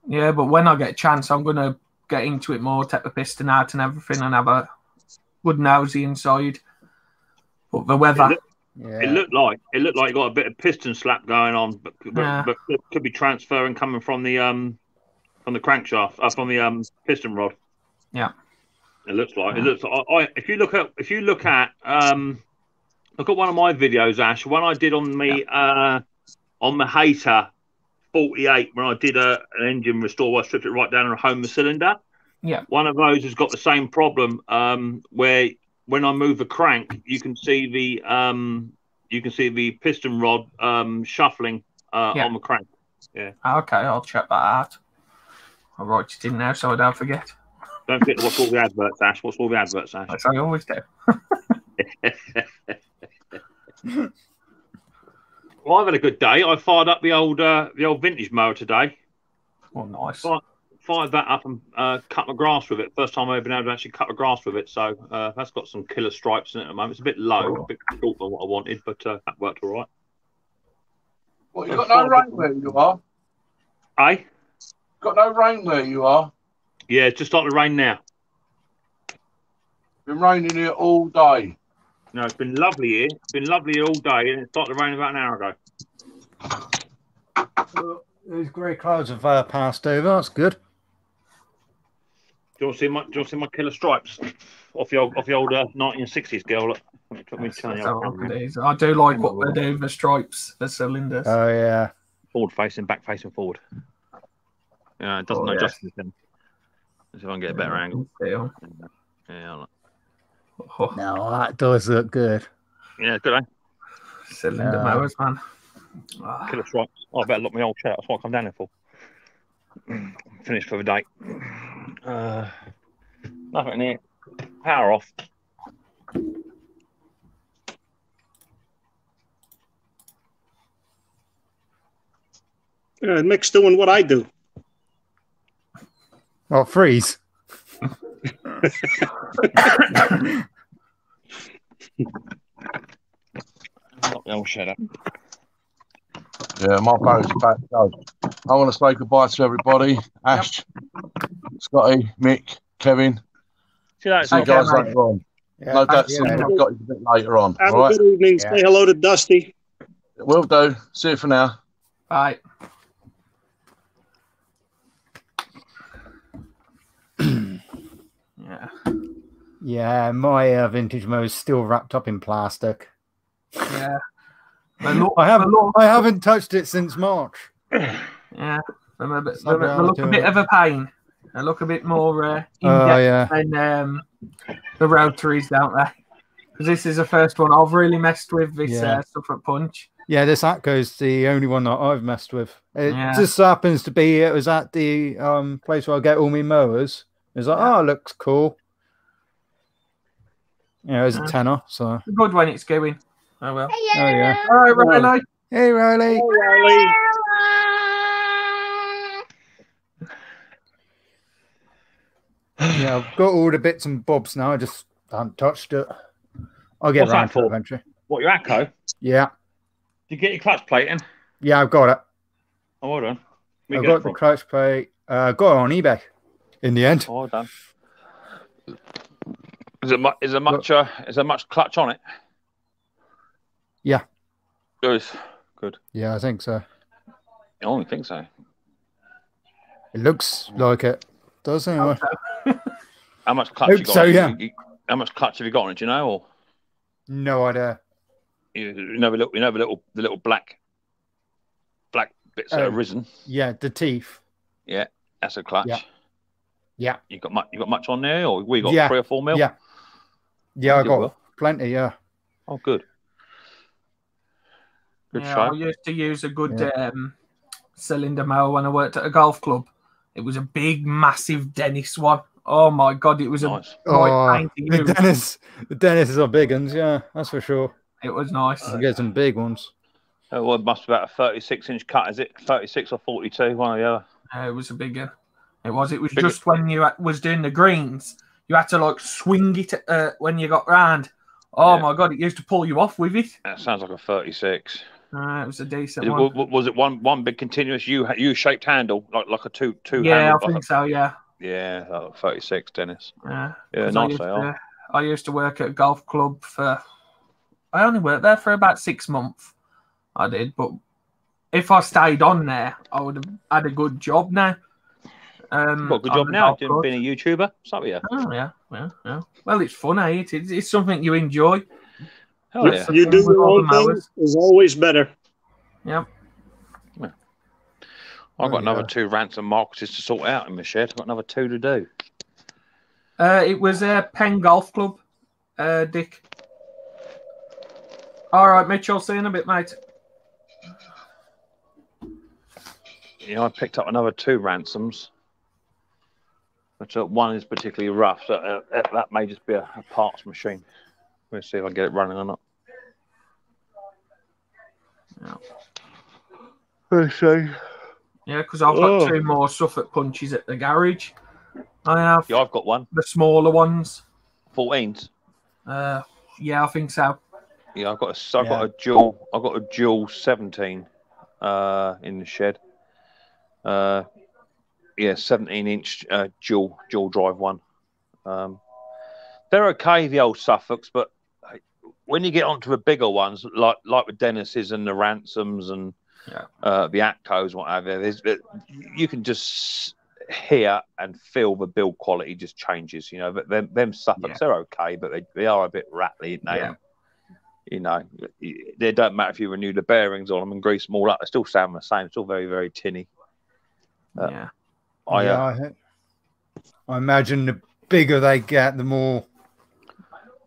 yeah, but when I get a chance, I'm gonna get into it more, take the piston out and everything, and have a good nosy inside. But the weather. It looked like you got a bit of piston slap going on, but it could be transferring coming from the crankshaft, from the piston rod. Yeah, it looks like. If you look at look at one of my videos, Ash, one I did on the Hater 48 when I did an engine restore. I stripped it right down and honed the cylinder. Yeah. One of those has got the same problem where when I move the crank, you can see the piston rod shuffling on the crank. Yeah. Okay, I'll check that out. I'll write it in now so I don't forget. Don't forget to watch all the adverts, Ash. Watch all the adverts, Ash. As I always do. Well, I've had a good day. I fired up the old vintage mower today. Oh, nice. Fired that up and cut my grass with it. First time I've been able to actually cut the grass with it. So that's got some killer stripes in it at the moment. It's a bit low, a bit short than what I wanted, but that worked all right. Well, you got no rain where you are? Eh? Got no rain where you are? Yeah, it's just starting to rain now. Been raining here all day. No, it's been lovely here. It's been lovely here all day, and it started to rain about an hour ago. Well, those grey clouds have passed over. That's good. Do you want to see my killer stripes off the old 1960s girl? Look, it took me I do like what they do with the stripes, the cylinders. Oh yeah. Forward facing, back facing, forward. Yeah, it doesn't know justice. Let's see if I can get a better angle. Yeah. No, that does look good. Yeah, good, eh? Cylinder mowers, man. Killer stripes. I better look my old shirt. That's what I come down here for. Finished for the day. Nothing here. Power off. Mick's doing what I do. Oh, freeze. Oh, shut up. Yeah, my boat's back. I want to say goodbye to everybody. Ash, Scotty, Mick, Kevin. See you guys later on. Yeah, No, that's I've got you a bit later on. Have all a right? good evening. Say hello to Dusty. Will do. See you for now. Bye. Yeah. Yeah, my vintage mower is still wrapped up in plastic. Yeah. I haven't touched it since March. Yeah. They look a bit of a pain. They look a bit more yeah. than the rotaries, don't they? Because this is the first one I've really messed with, this stuff at Punch. Yeah, this Atco's the only one that I've messed with. It just happens to be, it was at the place where I get all my mowers. It was like, oh, it looks cool. Yeah, it was a tenner, so. It's good when it's going. Oh, well. Oh, yeah. All right, Riley. Hey, Riley. Hey, Riley. Yeah, I've got all the bits and bobs now. I just haven't touched it. I'll get around to it eventually. What, your Atco? Yeah. Did you get your clutch plate in? Yeah, I've got it. Oh, well done. I've got the clutch plate. Got it on eBay in the end. Oh, well done. Is there much clutch on it? Yeah. Good. Yeah, I think so. I only think so. It looks like it. Does anyway. How much clutch you got? Yeah. How much clutch have you got on it? Do you know? Or no idea. You know the little black bits that are risen. Yeah, the teeth. Yeah, that's a clutch. Yeah. You got much on there, or we got 3 or 4 mil? Yeah. Yeah, I got plenty. Yeah. Oh, good. Good show. I used to use a good cylinder mower when I worked at a golf club. It was a big, massive Dennis one. Oh my God, it was nice. The Dennis are big ones, yeah, that's for sure. It was nice. You get some big ones. Well, it must be about a 36-inch cut, is it? 36 or 42, one or the other. It was a big one. It was just when you was doing the greens, you had to like swing it when you got round. Oh my God, it used to pull you off with it. That sounds like a 36. It was a decent one. Was it one big continuous U-shaped handle, like a two yeah, handle? I think so, yeah. Yeah, like 36, Dennis. Yeah, nice. I used to work at a golf club I only worked there for about 6 months. I did, but if I stayed on there, I would have had a good job now. Got a good job now, being a YouTuber. So yeah. Oh yeah. Well, it's fun, eh? It's something you enjoy. Hell yeah. You do your own thing is always better. Yep. Yeah. I've got another 2 Ransom Marcuses to sort out in my shed. I've got another 2 to do. It was a Penn Golf Club, Dick. All right, Mitch, I'll see you in a bit, mate. Yeah, I picked up another 2 ransoms. But one is particularly rough, so that may just be a parts machine. We'll see if I can get it running or not. Yeah. Let's see. Yeah, because I've got 2 more Suffolk punches at the garage. I have. Yeah, I've got one. The smaller ones. 14s. Yeah, I think so. Yeah, I've got a dual 17 in the shed. Yeah, 17-inch dual drive one. They're okay, the old Suffolks, but when you get onto the bigger ones, like the Dennis's and the Ransoms and the Atcos, what have you, you can just hear and feel the build quality just changes. You know, but them Suffolks, they're okay, but they are a bit rattly. You know, they don't matter if you renew the bearings on them and grease them all up; they still sound the same. Still very, very tinny. I imagine the bigger they get, the more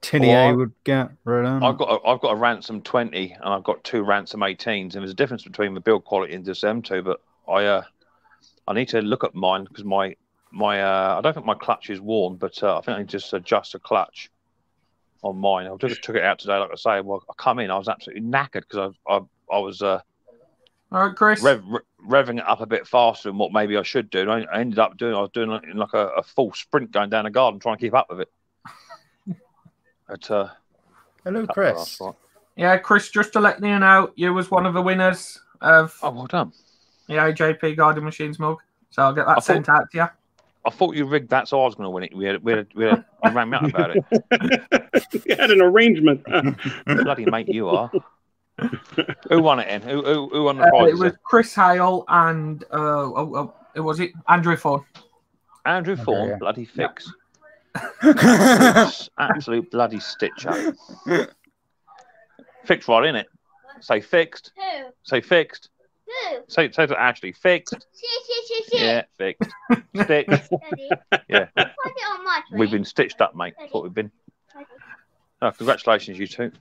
tinny they would get. Right on. I've got a Ransom 20 and I've got 2 Ransom 18s, and there's a difference between the build quality and just them 2. But I need to look at mine because my I don't think my clutch is worn, but I think I need to just adjust the clutch on mine. I just took it out today, like I say. Well, I come in, I was absolutely knackered because I was all right, Chris. revving it up a bit faster than what maybe I should do. And I ended up doing like a full sprint going down the garden trying to keep up with it. But, hello, Chris. Right. Yeah, Chris, just to let you know, you was one of the winners of well done. the AJP Guiding Machines mug. So I'll get that sent out to you. I thought you rigged that so I was going to win it. You rang me up about it. You had an arrangement. Bloody mate, you are. Who won it then? Who won the prize? It was Chris Hale and it was Andrew Fawn. Andrew Fawn, bloody fix. Absolute bloody stitch up. Fixed right in it. Say fixed. Who? Say fixed. Who? Say to Ashley, fixed. Yeah, fixed. Stitch. Yeah. Put it on my tree. We've been stitched up, mate. That's what we've been. Oh, congratulations, you two.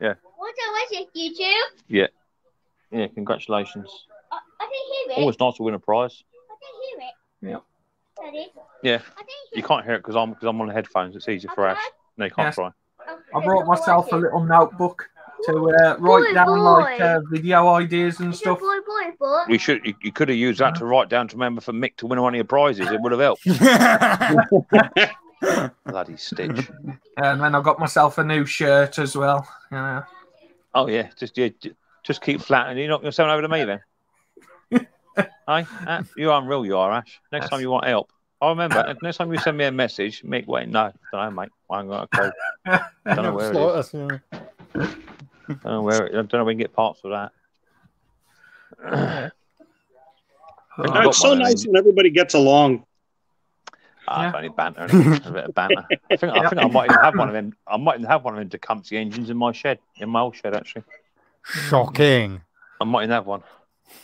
Yeah. What was it, you two? Yeah. Yeah, congratulations. I didn't hear it. Always nice to win a prize. I didn't hear it. Yeah. Daddy. Yeah. I didn't hear You can't hear it because I'm on the headphones. It's easier for Ash. No, you can't try. I brought myself a little notebook to write down like video ideas and stuff. We should. You could have used that to write down to remember for Mick to win one of your prizes. It would have helped. Bloody Stitch. And then I got myself a new shirt as well. Yeah. Oh yeah, just keep flat, and you're not going to send over to me then. Hey, you're unreal, you are, Ash. Next time you want help, I remember. Next time you send me a message, Mick, wait, no, don't know, mate. I ain't got a code. Don't know where it is. Don't know where it. I don't know when we can get parts for that. It's so nice when everybody gets along. Only banter, a bit of banter. I think I might even have one of them. I might even have one of them Tecumseh engines in my shed, in my old shed actually. Shocking. I might even have one.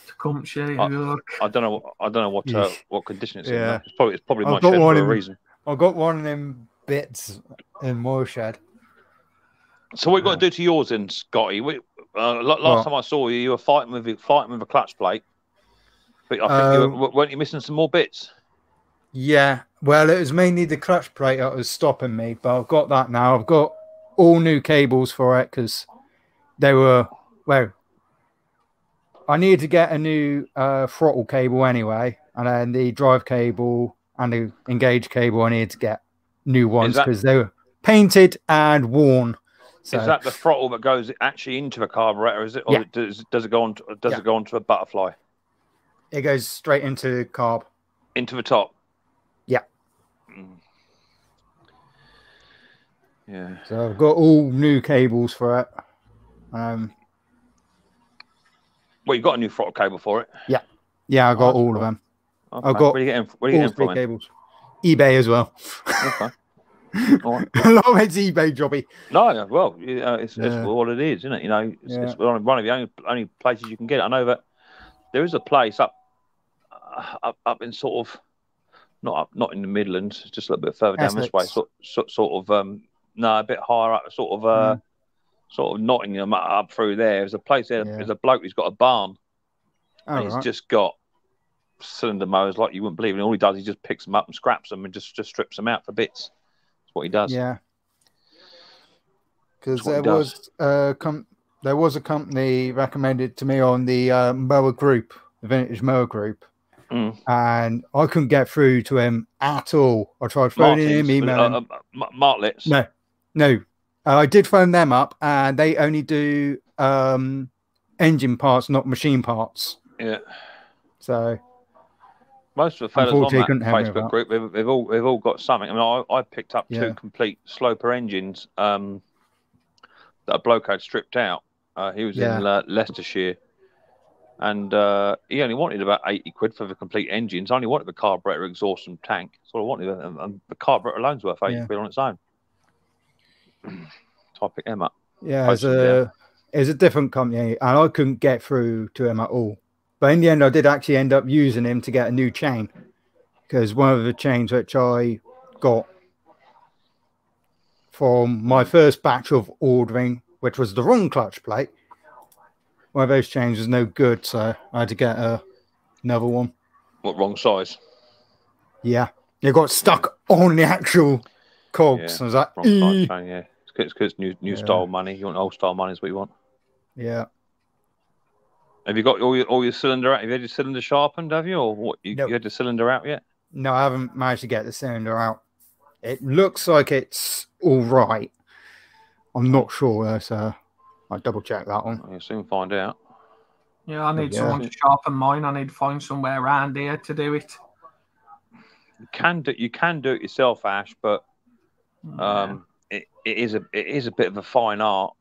Tecumseh. I don't know what condition it's in. Yeah. It's probably my shed for a reason. I've got one of them bits in my shed. So what you got to do to yours then, Scotty? Last time I saw you, you were fighting with a clutch plate. But I think weren't you missing some more bits? Yeah, well, it was mainly the clutch plate that was stopping me, but I've got that now. I've got all new cables for it because they were, well, I needed to get a new throttle cable anyway, and then the drive cable and the engage cable, I needed to get new ones because they were painted and worn. So, is that the throttle that goes actually into the carburetor? Is it, or does it go on? It go onto a butterfly? It goes straight into the carb. Into the top. Yeah. Yeah. So I've got all new cables for it. Well, you got a new throttle cable for it? Yeah. Yeah, I got all of them. Okay. I've got where are you getting from cables. eBay as well. Okay. All right. A lot of it's eBay jobby. No, well, it's what it is, isn't it? You know, it's one of the only places you can get it. I know that there is a place up in sort of not in the Midlands. It's just a little bit further down this way. Essex. Sort of no, a bit higher up. Sort of Nottingham up through there. There's a place there. There's a bloke who's got a barn, and he's just got cylinder mowers like you wouldn't believe. And all he does, he just picks them up and scraps them and just strips them out for bits. That's what he does. Yeah. Because there was a company recommended to me on the mower group, the vintage mower group, and I couldn't get through to him at all. I tried phoning him, emailing. Martlets. No. I did phone them up, and they only do engine parts, not machine parts. Yeah. So most of the fellas on that Facebook group, they've all got something. I mean, I picked up 2 complete Sloper engines that a bloke had stripped out. He was in Leicestershire, and he only wanted about 80 quid for the complete engines. I only wanted the carburetor, exhaust, and tank. That's all I wanted, and the carburetor alone's worth 80 quid on its own. So I picked them up. Yeah, it's a different company, and I couldn't get through to him at all. But in the end, I did actually end up using him to get a new chain, because one of the chains which I got from my first batch of ordering, which was the wrong clutch plate, one of those chains was no good, so I had to get another one. What, wrong size? Yeah, it got stuck on the actual cogs. I was like, wrong size chain, yeah. It's because new style money. You want old style money is what you want. Yeah. Have you got all your cylinder out? Have you had your cylinder sharpened, have you? Or what? You had the cylinder out yet? No, I haven't managed to get the cylinder out. It looks like it's all right. I'm not sure, so I'll double check that one. You'll soon find out. Yeah, I need someone to sharpen mine. I need to find somewhere around here to do it. You can do it yourself, Ash, but it is a bit of a fine art.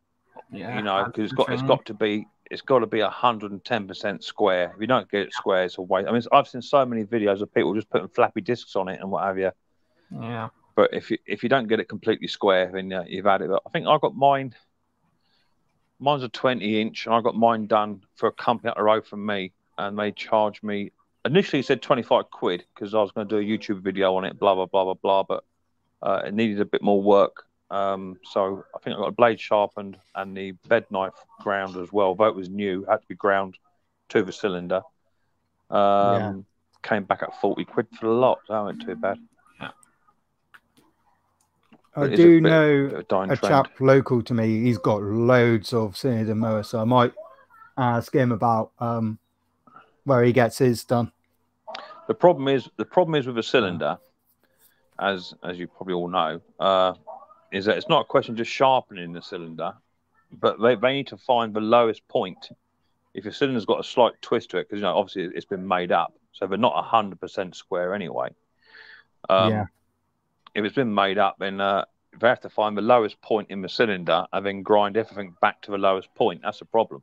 Yeah, you know, because it's got to be 110% square. If you don't get it square, it's a waste. I mean, I've seen so many videos of people just putting flappy discs on it and what have you. Yeah. But if you don't get it completely square, then you've had it. I think I got mine. Mine's a 20-inch. I got mine done for a company up the road from me, and they charged me. Initially, it said 25 quid because I was going to do a YouTube video on it. Blah blah blah blah blah. But it needed a bit more work. So I think I got a blade sharpened and the bed knife ground as well. Though it was new, had to be ground to the cylinder. Came back at 40 quid for the lot. So that wasn't too bad. I do know a chap local to me. He's got loads of cylinder mowers, so I might ask him about where he gets his done. The problem is with a cylinder, as you probably all know, is that it's not a question of just sharpening the cylinder, but they need to find the lowest point. If your cylinder's got a slight twist to it, because obviously it's been made up, so they're not 100% square anyway. If it's been made up, then they have to find the lowest point in the cylinder and then grind everything back to the lowest point. That's the problem.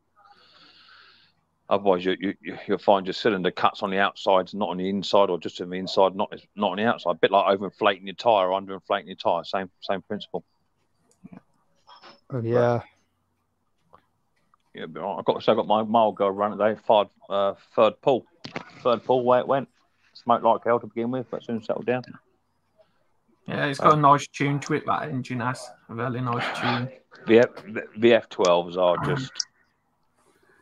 Otherwise, you'll find your cylinder cuts on the outsides, not on the inside, or just on the inside, not on the outside. A bit like overinflating your tyre or underinflating your tyre. Same principle. Oh, yeah. Yeah, but I got my mile go run today. Third pull where it went. Smoked like hell to begin with, but soon settled down. Yeah, it's got a nice tune to it. That engine has a really nice tune. The F12s are just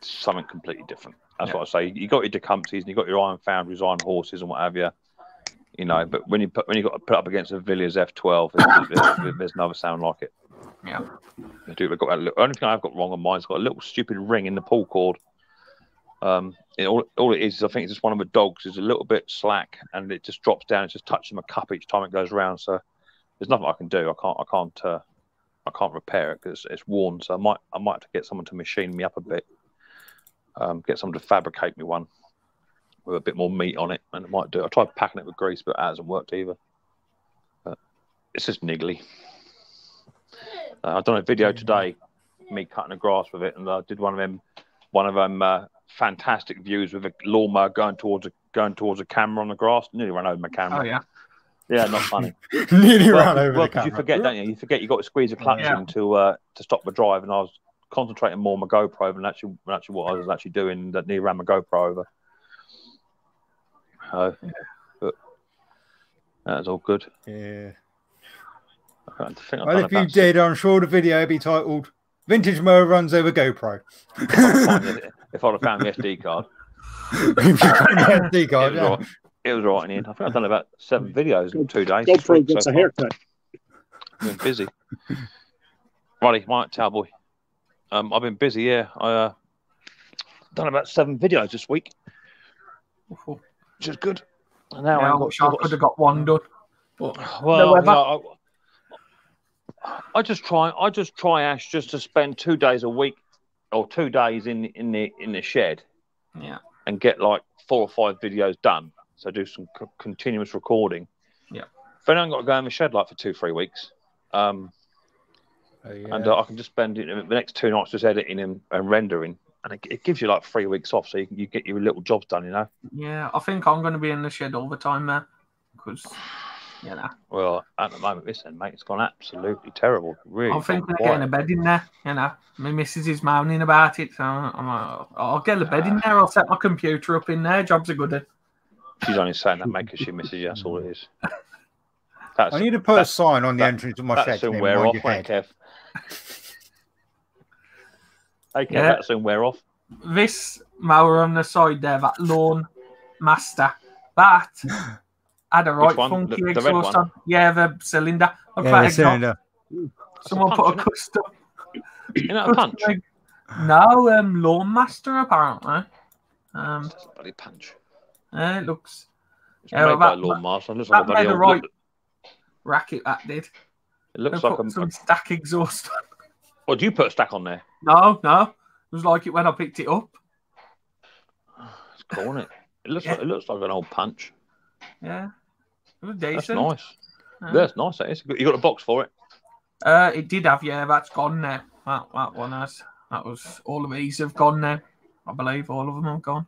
something completely different. That's what I say. You got your Tecumsehs and you got your Iron Foundries, Iron Horses, and what have you. But when you got to put up against a Villiers F12, there's another sound like it. Yeah. Dude, the only thing I've got wrong on mine's got a little stupid ring in the pull cord. All it is, I think it's just one of the dogs is a little bit slack and it just drops down. It's just touching my cup each time it goes round. So there's nothing I can do. I can't repair it because it's worn. So I might have to get someone to machine me up a bit. Get someone to fabricate me one with a bit more meat on it, and it might do. I tried packing it with grease, but it hasn't worked either. But it's just niggly. I've done a video today, me cutting the grass with it, and I did one of them fantastic views with a lawnmower going towards a camera on the grass. Nearly ran over my camera. Oh yeah. Yeah, not funny. Nearly ran over the camera. You forget, don't you? You forget you got to squeeze the clutch in to stop the drive, and I was concentrating more on my GoPro than actually what I was actually doing. That nearly ran my GoPro over. But That was all good. Yeah. Well, if you did, I'm sure the video would be titled "Vintage Mo runs over GoPro." If I'd have found the SD card. SD card, yeah. It was right in. I think I've done about 7 videos in 2 days. GoPro gets a haircut. I've been busy. Righty, right, Cowboy. I've been busy, yeah. I done about 7 videos this week, which is good. And now I wish I could have got one done. But I just try, Ash, just to spend 2 days a week or 2 days in the shed, and get like 4 or 5 videos done. So do some continuous recording. Yeah. Then I haven't got to go in the shed like for 2-3 weeks. And I can just spend the next 2 nights just editing and rendering, and it gives you like 3 weeks off, so you get your little jobs done, you know. Yeah, I think I'm going to be in the shed all the time there, because, you know. Well, at the moment, listen, mate, it's gone absolutely terrible. Really, I'm thinking of getting a bed in there, you know. My missus is moaning about it, so I'm like, I'll get a bed in there. I'll set my computer up in there. Jobs are good. She's only saying that, mate, because she misses you. That's all it is. I need to put a sign on the entrance of my shed. That'll soon wear off, mate, Kev. Hey, Kev, that'll soon wear off. This mower on the side there, that Lawn Master, that had a right funky exhaust on. Yeah, the cylinder. Cylinder. Someone put a custom. Isn't that a punch? No, Lawn Master apparently. That's a bloody punch. It looks. It's made by Lawn Master. It looks like a bloody old racket that did. It looks like some stack exhaust. What, do you put a stack on there? No. It was like it when I picked it up. It's cool, isn't it? It looks like an old punch. Yeah. It was decent. That's nice. Yeah. That's nice, that is. You got a box for it? It did have, that's gone now. That one has. That was all of these have gone now. I believe all of them have gone.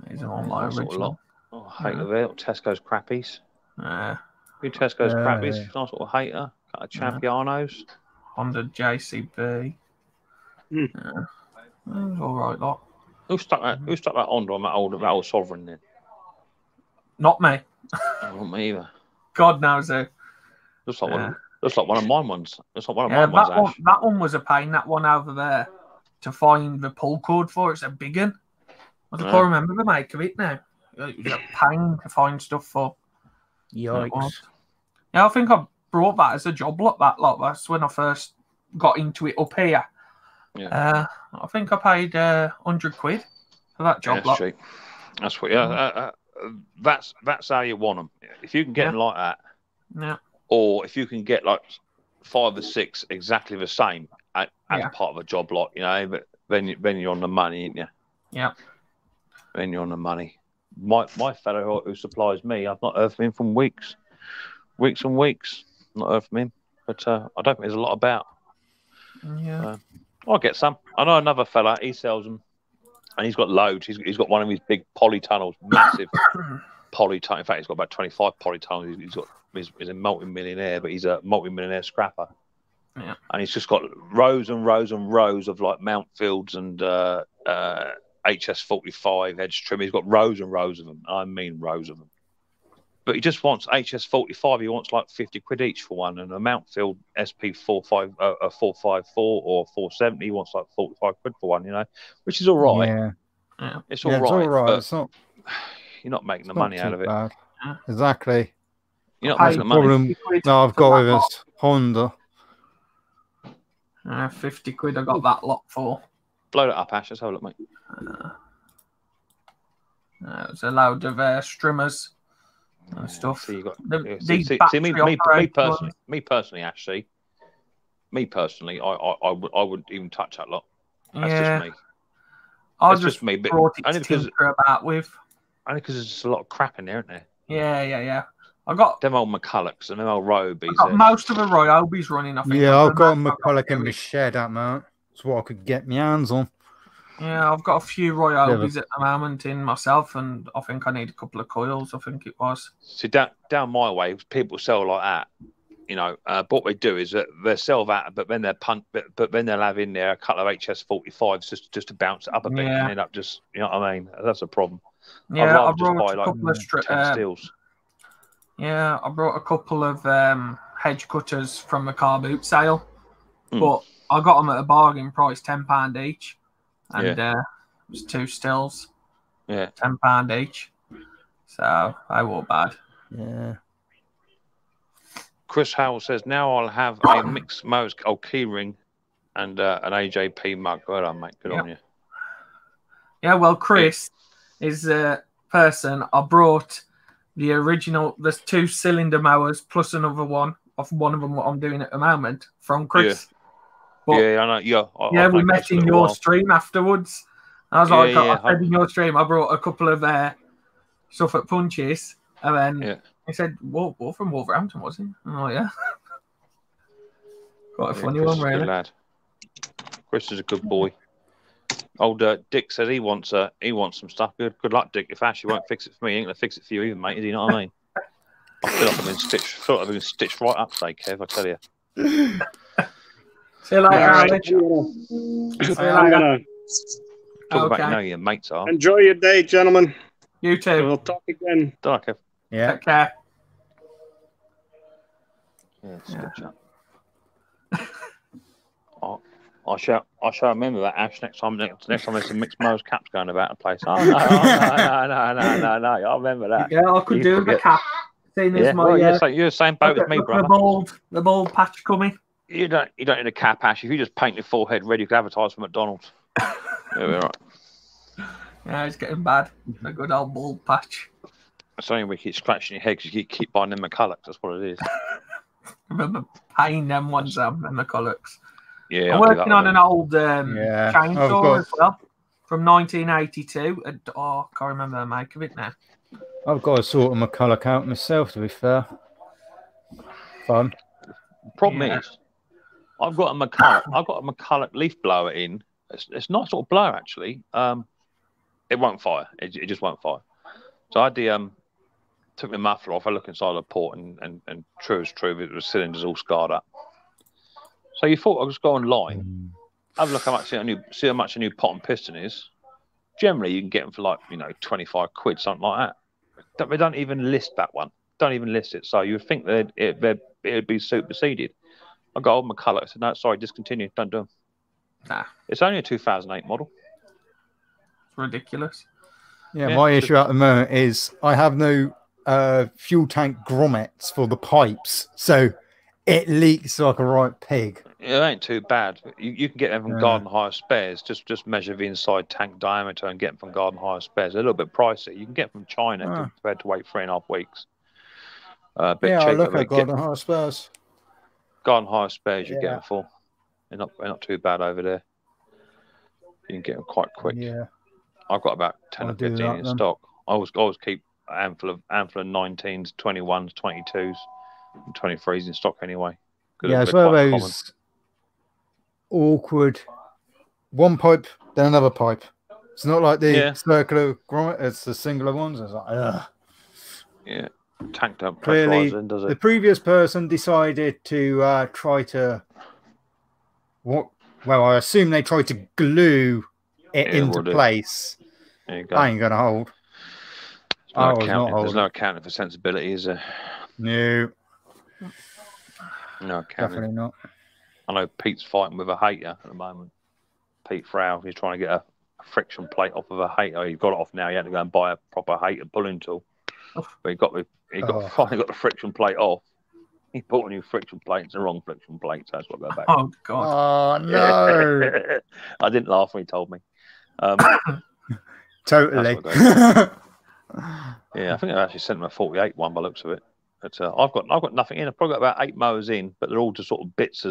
These are all my original. Oh, I hate it. Tesco's crappies. Yeah. Tesco's crappies. Nice little hater. Got a Champianos. Honda JCB. Yeah. It was all right, lot. Who stuck that Honda on that old Sovereign then? Not me. Not me either. God knows who. Looks like one of mine ones. Looks like one of mine ones. That one was a pain. That one over there to find the pull cord for. It's a big one. I can't remember the make of it now. It was a pain to find stuff for. Yikes. Yeah, I think I brought that as a job lot. That's when I first got into it up here. Yeah. I think I paid £100 for that job lot. Cheap. That's what. Yeah. That's how you want them. If you can get them like that. Yeah. Or if you can get like 5 or 6 exactly the same as part of a job lot, you know, but then you're on the money, ain't you? Yeah. Then you're on the money. My fellow who supplies me, I've not heard from him from weeks and weeks. Not heard from him, but I don't think there's a lot about. Yeah. I'll get some. I know another fella. He sells them, and he's got loads. He's got one of his big polytunnels, massive polytunnel. In fact, he's got about 25 polytunnels. He's a multi-millionaire, but he's a multi-millionaire scrapper. Yeah. And he's just got rows and rows and rows of like Mountfields and HS45 edge trim. He's got rows and rows of them. I mean rows of them. But he just wants HS45. He wants like 50 quid each for one. And a Mountfield SP454 or 470, he wants like 45 quid for one, you know, which is all right. Yeah. It's all right. All right. It's not, you're not making the money out of it. Bad. Exactly. You're not making the money. No, I've got with this Honda. 50 quid I got that lot for. Blow it up, Ash. Let's have a look, mate. It's a load of strimmers and stuff. So you got me personally, Ash. Me personally, I wouldn't even touch that lot. That's just me. I just me, but brought it to tinker about with. Only because there's just a lot of crap in there, isn't there? Yeah. I got them old McCullochs and them old Robies. I got most of the Ryobies running. I think. Yeah, I've got a McCulloch in my shed at man. That's what I could get my hands on. Yeah, I've got a few Ryobies at the moment in myself, and I think I need a couple of coils. I think it was. See, down my way, people sell like that. You know, but what they do is that they sell that, but then they'll have in there a couple of HS45s just to bounce it up a bit and end up just, you know what I mean? That's a problem. Yeah, I brought a couple of steels. Yeah, I brought a couple of hedge cutters from the car boot sale, but I got them at a bargain price, £10 each, and it was 2 stills, £10 each. So they were bad. Yeah. Chris Howell says, now I'll have a mixed Mo's key ring and an AJP mug. Well done, mate. Good on you. Yeah, well, Chris is a person. I brought the original, there's 2 cylinder mowers plus another one of one of them what I'm doing at the moment from Chris. But, I know. We met in your stream afterwards. I was I said in your stream, I brought a couple of Suffolk punches, and then he said, "Well, from Wolverhampton, was he?" Oh yeah, quite a funny Chris one, is really. A good lad. Chris is a good boy. Old Dick says he wants some stuff. Good luck, Dick. If Ashley won't fix it for me, he ain't gonna fix it for you either, mate. Is he? Know what I mean? I feel like I've been stitched right up today, Kev. I tell you. See you later, Alex. I'm gonna talk about your mates are. Enjoy your day, gentlemen. You too. We'll talk again. Talk, Kev. Yeah. Take care. Yeah, it's good chat. I shall remember that, Ash, next time there's some mixed Mo's caps going about the place. Oh, no. I remember that. Yeah, I could do the cap. Same as my, you're the same boat as me, brother. The bald patch coming. You don't need a cap, Ash. If you just paint your forehead red, you could advertise for McDonald's. Yeah, we're right. Yeah, it's getting bad. A good old bald patch. It's only we keep scratching your head because you keep buying them McCullochs. That's what it is. Remember paying them ones, them McCullochs. Yeah, I'm working on an old chainsaw as well from 1982. I can't remember the make of it now. I've got a sort of McCulloch out myself, to be fair. Fun. Problem is, I've got a McCulloch leaf blower in. It's not sort of blower actually. It won't fire. It just won't fire. So I took the muffler off. I look inside the port, and true as true, the cylinder's all scarred up. So you thought I'd just go online, have a look how much a new pot and piston is. Generally, you can get them for like 25 quid, something like that. They don't even list that one. Don't even list it. So you would think that it'd be superseded. I got old McCulloch. I said, no, sorry, discontinue. Don't do them. Nah. It's only a 2008 model. It's ridiculous. Yeah, my issue at the moment is I have no fuel tank grommets for the pipes, so it leaks like a right pig. It ain't too bad. You can get them from Garden Hire Spares. Just measure the inside tank diameter and get them from Garden Hire Spares. They're a little bit pricey. You can get them from China compared to wait 3.5 weeks. A bit cheaper. I look at Garden Hire Spares. Garden Hire Spares you get them for. They're not too bad over there. You can get them quite quick. Yeah. I've got about 10 or 15 in stock. I always keep a handful of 19s, 21s, 22s, and 23s in stock anyway. Yeah, it's one of those awkward one pipe, then another pipe. It's not like the circular grommet, it's the singular ones. It's like, ugh. Yeah, tanked up. Clearly, does it? The previous person decided to try to I assume they tried to glue it into place. There you go. I ain't gonna hold. There's no accounting for sensibility, is there? No. No accounting. Definitely not. I know Pete's fighting with a hater at the moment. Pete Frau, he's trying to get a friction plate off of a hater. He got it off now. He had to go and buy a proper hater pulling tool. But finally got the friction plate off. He bought a new friction plate. It's the wrong friction plate, so that's what I go back. Oh God! Oh no! I didn't laugh when he told me. Totally. Yeah, I think I actually sent him a 48 one by the looks of it. But I've got nothing in. I've probably got about 8 mowers in, but they're all just sort of bits.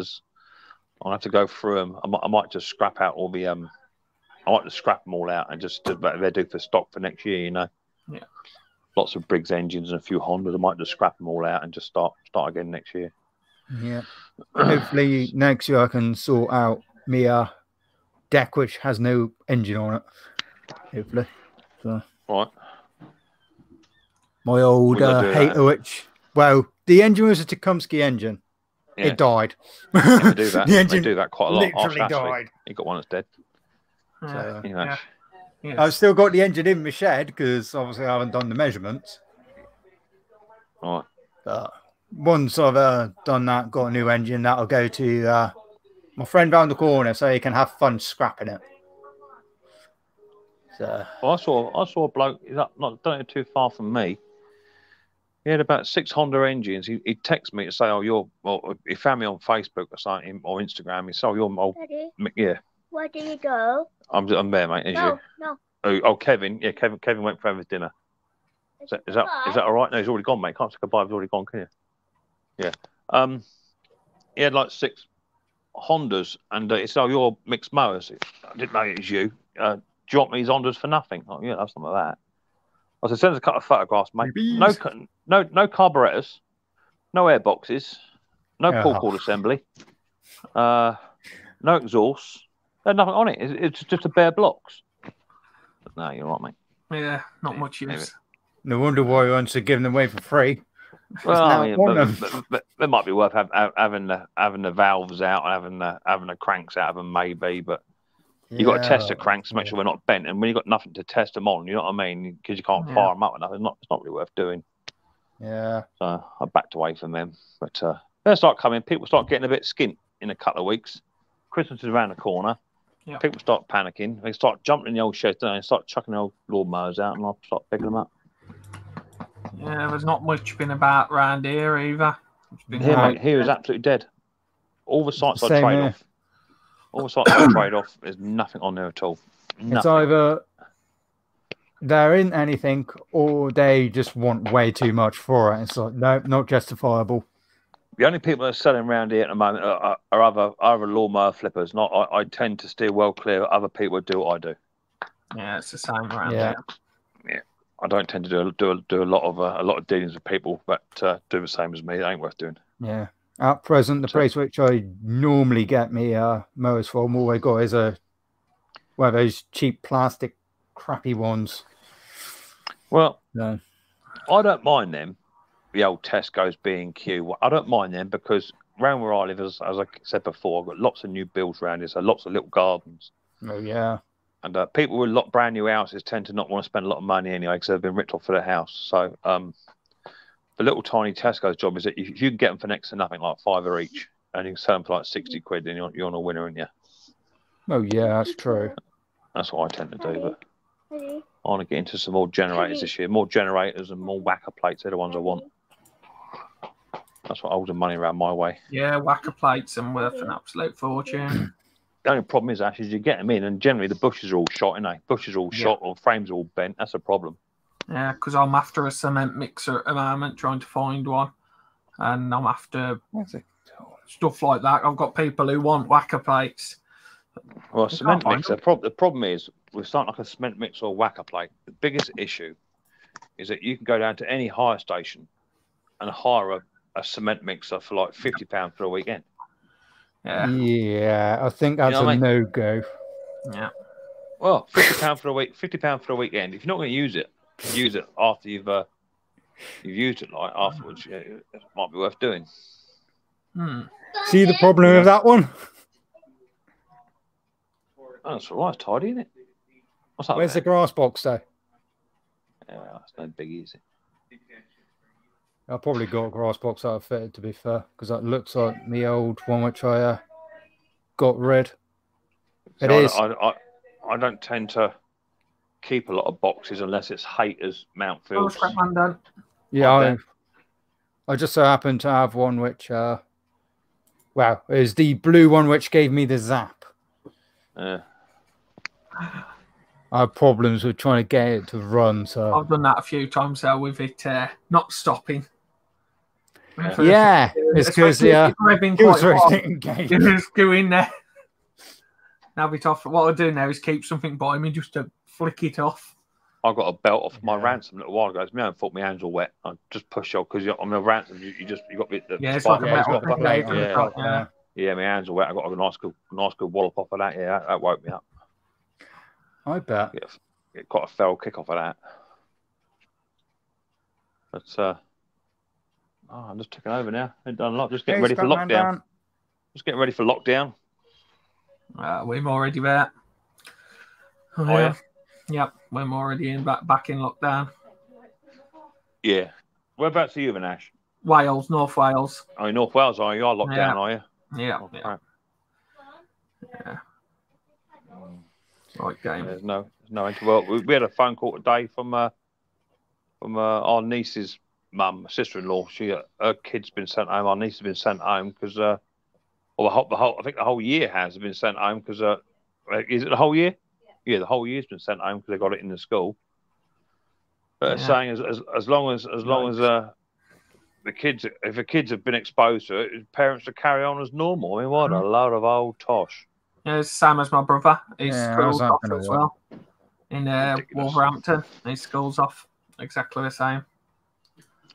I'll have to go through them. I might just scrap out all the. I might just scrap them all out and just they're due for stock for next year. Yeah. Lots of Briggs engines and a few Hondas. I might just scrap them all out and just start again next year. Yeah. Hopefully next year I can sort out my deck which has no engine on it. Hopefully. So. Right. My old hater, which the engine was a Tecumseh engine. Yeah. It died. They do that. The engine they do that quite a lot. literally died. You got one that's dead. So, Yes. I've still got the engine in my shed because obviously I haven't done the measurements. Right. But once I've done that, got a new engine, that'll go to my friend round the corner, so he can have fun scrapping it. So well, I saw a bloke. He's up, not don't too far from me. He had about 6 Honda engines. He texted me to say, he found me on Facebook or something, or Instagram. He said, you're old. Daddy, Yeah. where did you go? I'm there, mate. No. Oh, Kevin. Yeah, Kevin went for his dinner. Is that all right? No, he's already gone, mate. Can't say goodbye. He's already gone, can you? Yeah. He had like 6 Hondas, and he said, you're mixed mowers. I didn't know it was you. Do you want me these Hondas for nothing? Oh, yeah, have some of that. I said, send us a couple of photographs, mate. No carburetors, no air boxes, no pull cord assembly, no exhaust. There's nothing on it. It's just a bare blocks. But no, you're right, mate. Yeah, not much use. No wonder why he wants to give them away for free. Well, but it might be worth having the valves out and having the cranks out of them, maybe. But you got to test the cranks to make sure we're not bent. And when you've got nothing to test them on, you know what I mean? Because you can't fire them up enough. It's not really worth doing. Yeah. So I backed away from them. But they'll start coming. People start getting a bit skint in a couple of weeks. Christmas is around the corner. Yep. People start panicking. They start jumping in the old sheds, and start chucking the old lawnmowers out, and I'll start picking them up. Yeah, there's not much been about around here either. Mate, here is absolutely dead. All the sites I trade off. All the sites I trade off, there's nothing on there at all. Nothing. It's either there isn't anything, or they just want way too much for it. It's like, no, not justifiable. The only people that are selling around here at the moment are other lawnmower flippers. I tend to steer well clear of other people who do what I do. Yeah, it's the same around here. Yeah, I don't tend to do a lot of dealings with people that do the same as me. It ain't worth doing. Yeah. At present, the place which I normally get me mowers from, all I got is one of those cheap plastic crappy ones. Well, no. I don't mind them. The old Tesco's, B&Q. I don't mind them because around where I live, as I said before, I've got lots of new builds around here, so lots of little gardens. Oh, yeah. And people with brand new houses tend to not want to spend a lot of money anyway because they've been ripped off for their house. So the little tiny Tesco's job is that if you can get them for next to nothing, like £5 each, and you can sell them for like 60 quid, then you're on a winner, aren't you? Oh, yeah, that's true. That's what I tend to do, but I want to get into some more generators this year. More generators and more whacker plates. They're the ones I want. That's what holds the money around my way. Yeah, whacker plates and worth an absolute fortune. The only problem is, Ash, is you get them in, and generally the bushes are all shot, innit? Bushes are all shot, or frames are all bent. That's a problem. Yeah, because I'm after a cement mixer at the moment, trying to find one. And I'm after stuff like that. I've got people who want whacker plates. Well, cement mixer, the problem is, with something like a cement mixer or whacker plate, the biggest issue is that you can go down to any hire station and hire a cement mixer for like £50 for a weekend. Yeah, I think that's a no-go. Yeah. Well, £50 for a week, £50 for a weekend. If you're not going to use it after you've used it, like afterwards. Yeah, it might be worth doing. See the problem with that one? Oh, that's all right. It's tidy, isn't it? What's that? Where's the grass box, though? Yeah, it's no biggie, is it? I probably got a grass box out of fitted, to be fair, because that looks like the old one which I got rid. It is. I don't tend to keep a lot of boxes unless it's Haters, Mountfields. Yeah, I just so happen to have one which, is the blue one which gave me the zap. Yeah. I have problems with trying to get it to run, so I've done that a few times now with it not stopping. Yeah, it's because just go in there. Now be tough. What I do now is keep something by me just to flick it off. I got a belt off my ransom a little while ago. It's my own fault. My hands all wet. I just push off because on the ransom you got the it's like a metal plate. Yeah, my hands are wet. I got a nice good wallop off of that. Yeah, that woke me up. I bet. Get quite a fell kick off of that. But I'm just taking over now. I've done a lot. Just getting ready for lockdown. Just getting ready for lockdown. We're already there. Oh yeah. Yep, we're already back in lockdown. Yeah. Whereabouts are you, then, Ash? Wales, North Wales. Oh, North Wales, are you? I locked down, are you? Yeah. Oh, Yeah. Yeah. Right game. There's no well, we had a phone call today from our niece's mum, sister-in-law. Her kid's been sent home. Our niece has been sent home because I think the whole year has been sent home because is it the whole year? Yeah, the whole year's been sent home because they got it in the school. But it's saying as long as the kids, if the kids have been exposed to it, parents to carry on as normal. I mean, what a load of old tosh. Yeah, it's the same as my brother. His school's off gonna as work? well. In Wolverhampton, his school's off. Exactly the same.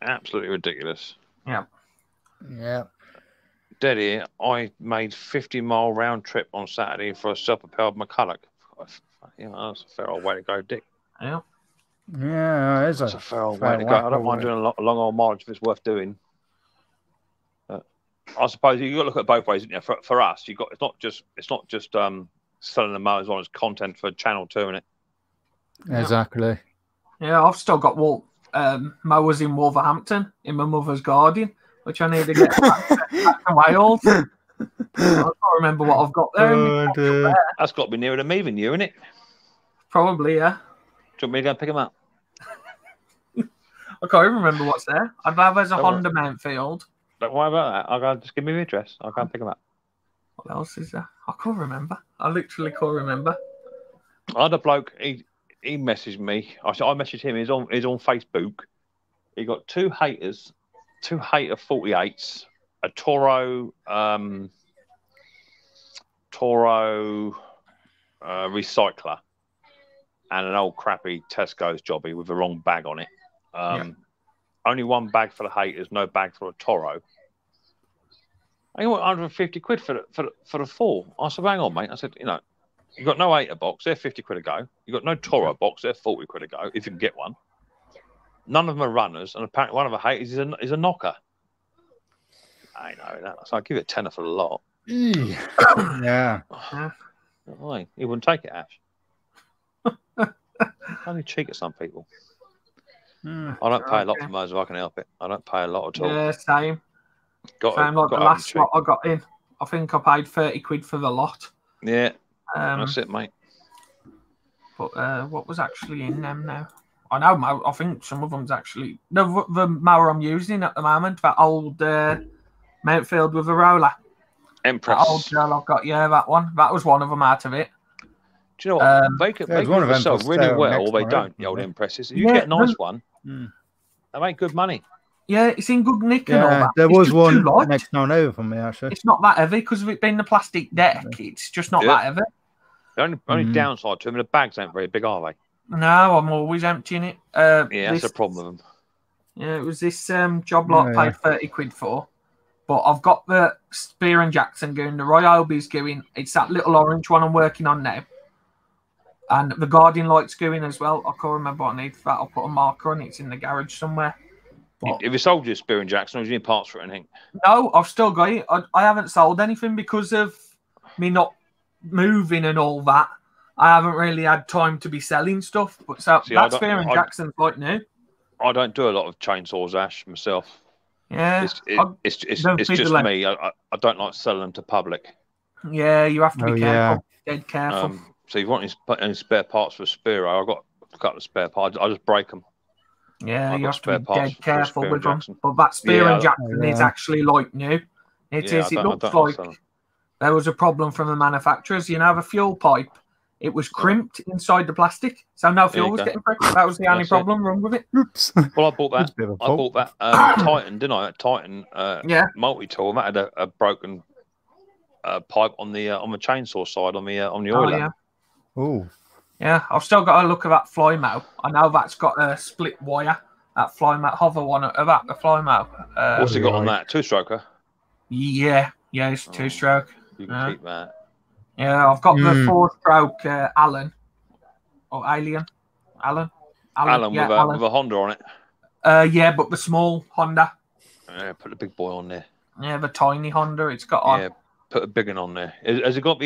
Absolutely ridiculous. Yeah. Yeah. Daddy, I made 50-mile round trip on Saturday for a self-propelled McCulloch. You know, that's a fair old way to go, Dick. Yeah. Yeah, It's a fair old way to go. I don't mind doing a long old mileage if it's worth doing. I suppose you got to look at it both ways, isn't you? For us, it's not just selling the motors on as content for Channel 2, innit? Exactly. Yeah, I've still got mowers in Wolverhampton in my mother's garden, which I need to get back to Wales. I can't remember what I've got there. That's got to be nearer to me than you, isn't it? Probably, yeah. Do you want me to go and pick them up? I can't even remember what's there. I'd have as a Honda Mountfield. Don't worry about that. I'll go, just give me the address. I'll go and pick them up. What else is there? I can't remember. I literally can't remember. I had a bloke. He messaged me. I messaged him. He's on Facebook. He got two hater 48s, a Toro recycler, and an old crappy Tesco's jobby with the wrong bag on it. Only one bag for the haters, no bag for a Toro. I want 150 quid for the four. I said, hang on, mate. I said, you've got no hater box, they're 50 quid a go. You've got no Toro box, they're 40 quid a go, if you can get one. None of them are runners, and apparently one of the haters is a knocker. I know that. So I'll give it a tenner for the lot. Yeah. He wouldn't take it, Ash. Only cheek at some people. I don't pay a lot for mowers if I can help it. I don't pay a lot at all. Yeah, same. Same like the last lot I got in. I think I paid 30 quid for the lot. Yeah, that's it, mate. But what was actually in them now? I know, I think some of them's actually... the mower I'm using at the moment, that old Mountfield with a roller. Empress. That old girl I've got, yeah, that one. That was one of them out of it. Do you know what? They could sell really well, or they don't, the old Empresses. If you get a nice one, they make good money. Yeah, it's in good nick and all that. There was one next door over from me, actually. It's not that heavy because of it being the plastic deck. It's just not that heavy. The only downside to them, the bags ain't very big, are they? No, I'm always emptying it. That's a problem with them. Yeah, it was this job lot I paid 30 quid for. But I've got the Spear and Jackson going, the Ryobi's going. It's that little orange one I'm working on now. And the Guardian light's going as well. I can't remember what I need for that. I'll put a marker on it. It's in the garage somewhere. But if you sold your Spear and Jackson, or do you need parts for it, anything? No, I've still got it. I haven't sold anything because of me not moving and all that. I haven't really had time to be selling stuff. But so that Spear and Jackson's like new. I don't do a lot of chainsaws, Ash, myself. Yeah. It's just me. I don't like selling them to public. Yeah, you have to be careful. Dead careful. So if you want any spare parts for a Spearo, I've got a couple of spare parts. I just break them. Yeah, you have to be dead careful with them. But that Spear and Jackson is actually like new. It is. It looks like there was a problem from the manufacturers. You know, the fuel pipe, it was crimped inside the plastic, so no fuel was getting through. That was the only problem wrong with it. Oops. Well, I bought that. Titan, didn't I? Titan multi-tool. That had a broken pipe on the chainsaw side on the oiler. Yeah. Oh. Yeah, I've still got to look at that fly mow. I know that's got a split wire. That fly mow, hover one at that, the fly mow. What's it got on that? 2-stroker? Yeah, it's 2-stroke. You can keep that. Yeah, I've got the 4-stroke Allen. Or Allen with a Honda on it. Yeah, but the small Honda. Yeah, put the big boy on there. Yeah, the tiny Honda it's got on. Yeah, put a big one on there. Has it got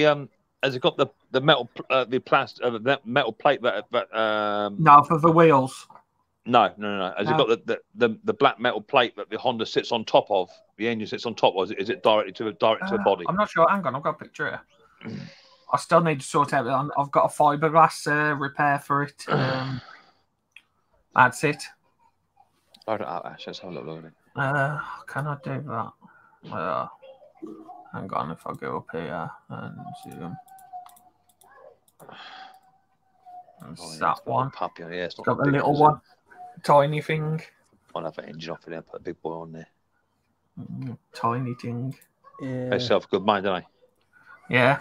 the metal the metal plate that No, for the wheels. No. Has it got the black metal plate that the Honda sits on top of? The engine sits on top, or is it directly to the body? I'm not sure. Hang on, I've got a picture here. I still need to sort out. I've got a fiberglass repair for it. That's it. Load it up, Ash. Let's have a look at it. Can I do that? Hang on, if I go up here and zoom. That's that one. Puppy. Yeah, it's not got the little one. Tiny thing. I'll have an engine off it there, put a big boy on there. Tiny thing. Yeah. They sell for good money, don't they? Yeah.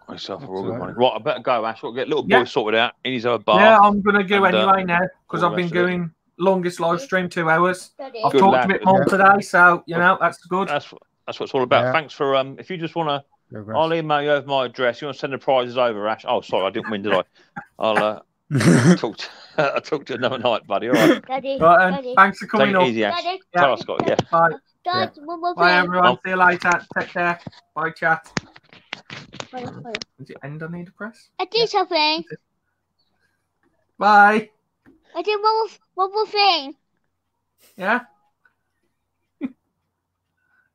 They sell for all good money. Right, I better go, Ash. We'll get little boy sorted out in his own bar. Yeah, I'm going to go anyway now because I've been going longest live stream 2 hours. I've talked a bit more today, so, you know, that's good. That's what it's all about. Thanks for, if you just want to, I'll email you over my address. You want to send the prizes over, Ash? Oh, sorry, I didn't win, did I? I'll I'll talk to you another night, buddy. All right. Daddy, Daddy. Thanks for coming up. Easy, Ash. Tell us, Scott. Yeah. Bye. Dad, one more Bye, thing. everyone. See you later. Take care. Bye, chat. Is it end I need to press? I did something. Bye. I did one more thing. Yeah.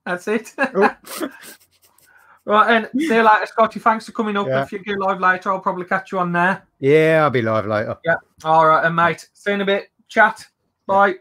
That's it. Right, and see you later, Scotty. Thanks for coming up. Yeah. If you go live later, I'll probably catch you on there. Yeah, I'll be live later. Yeah. All right, and mate. See you in a bit. Chat. Bye.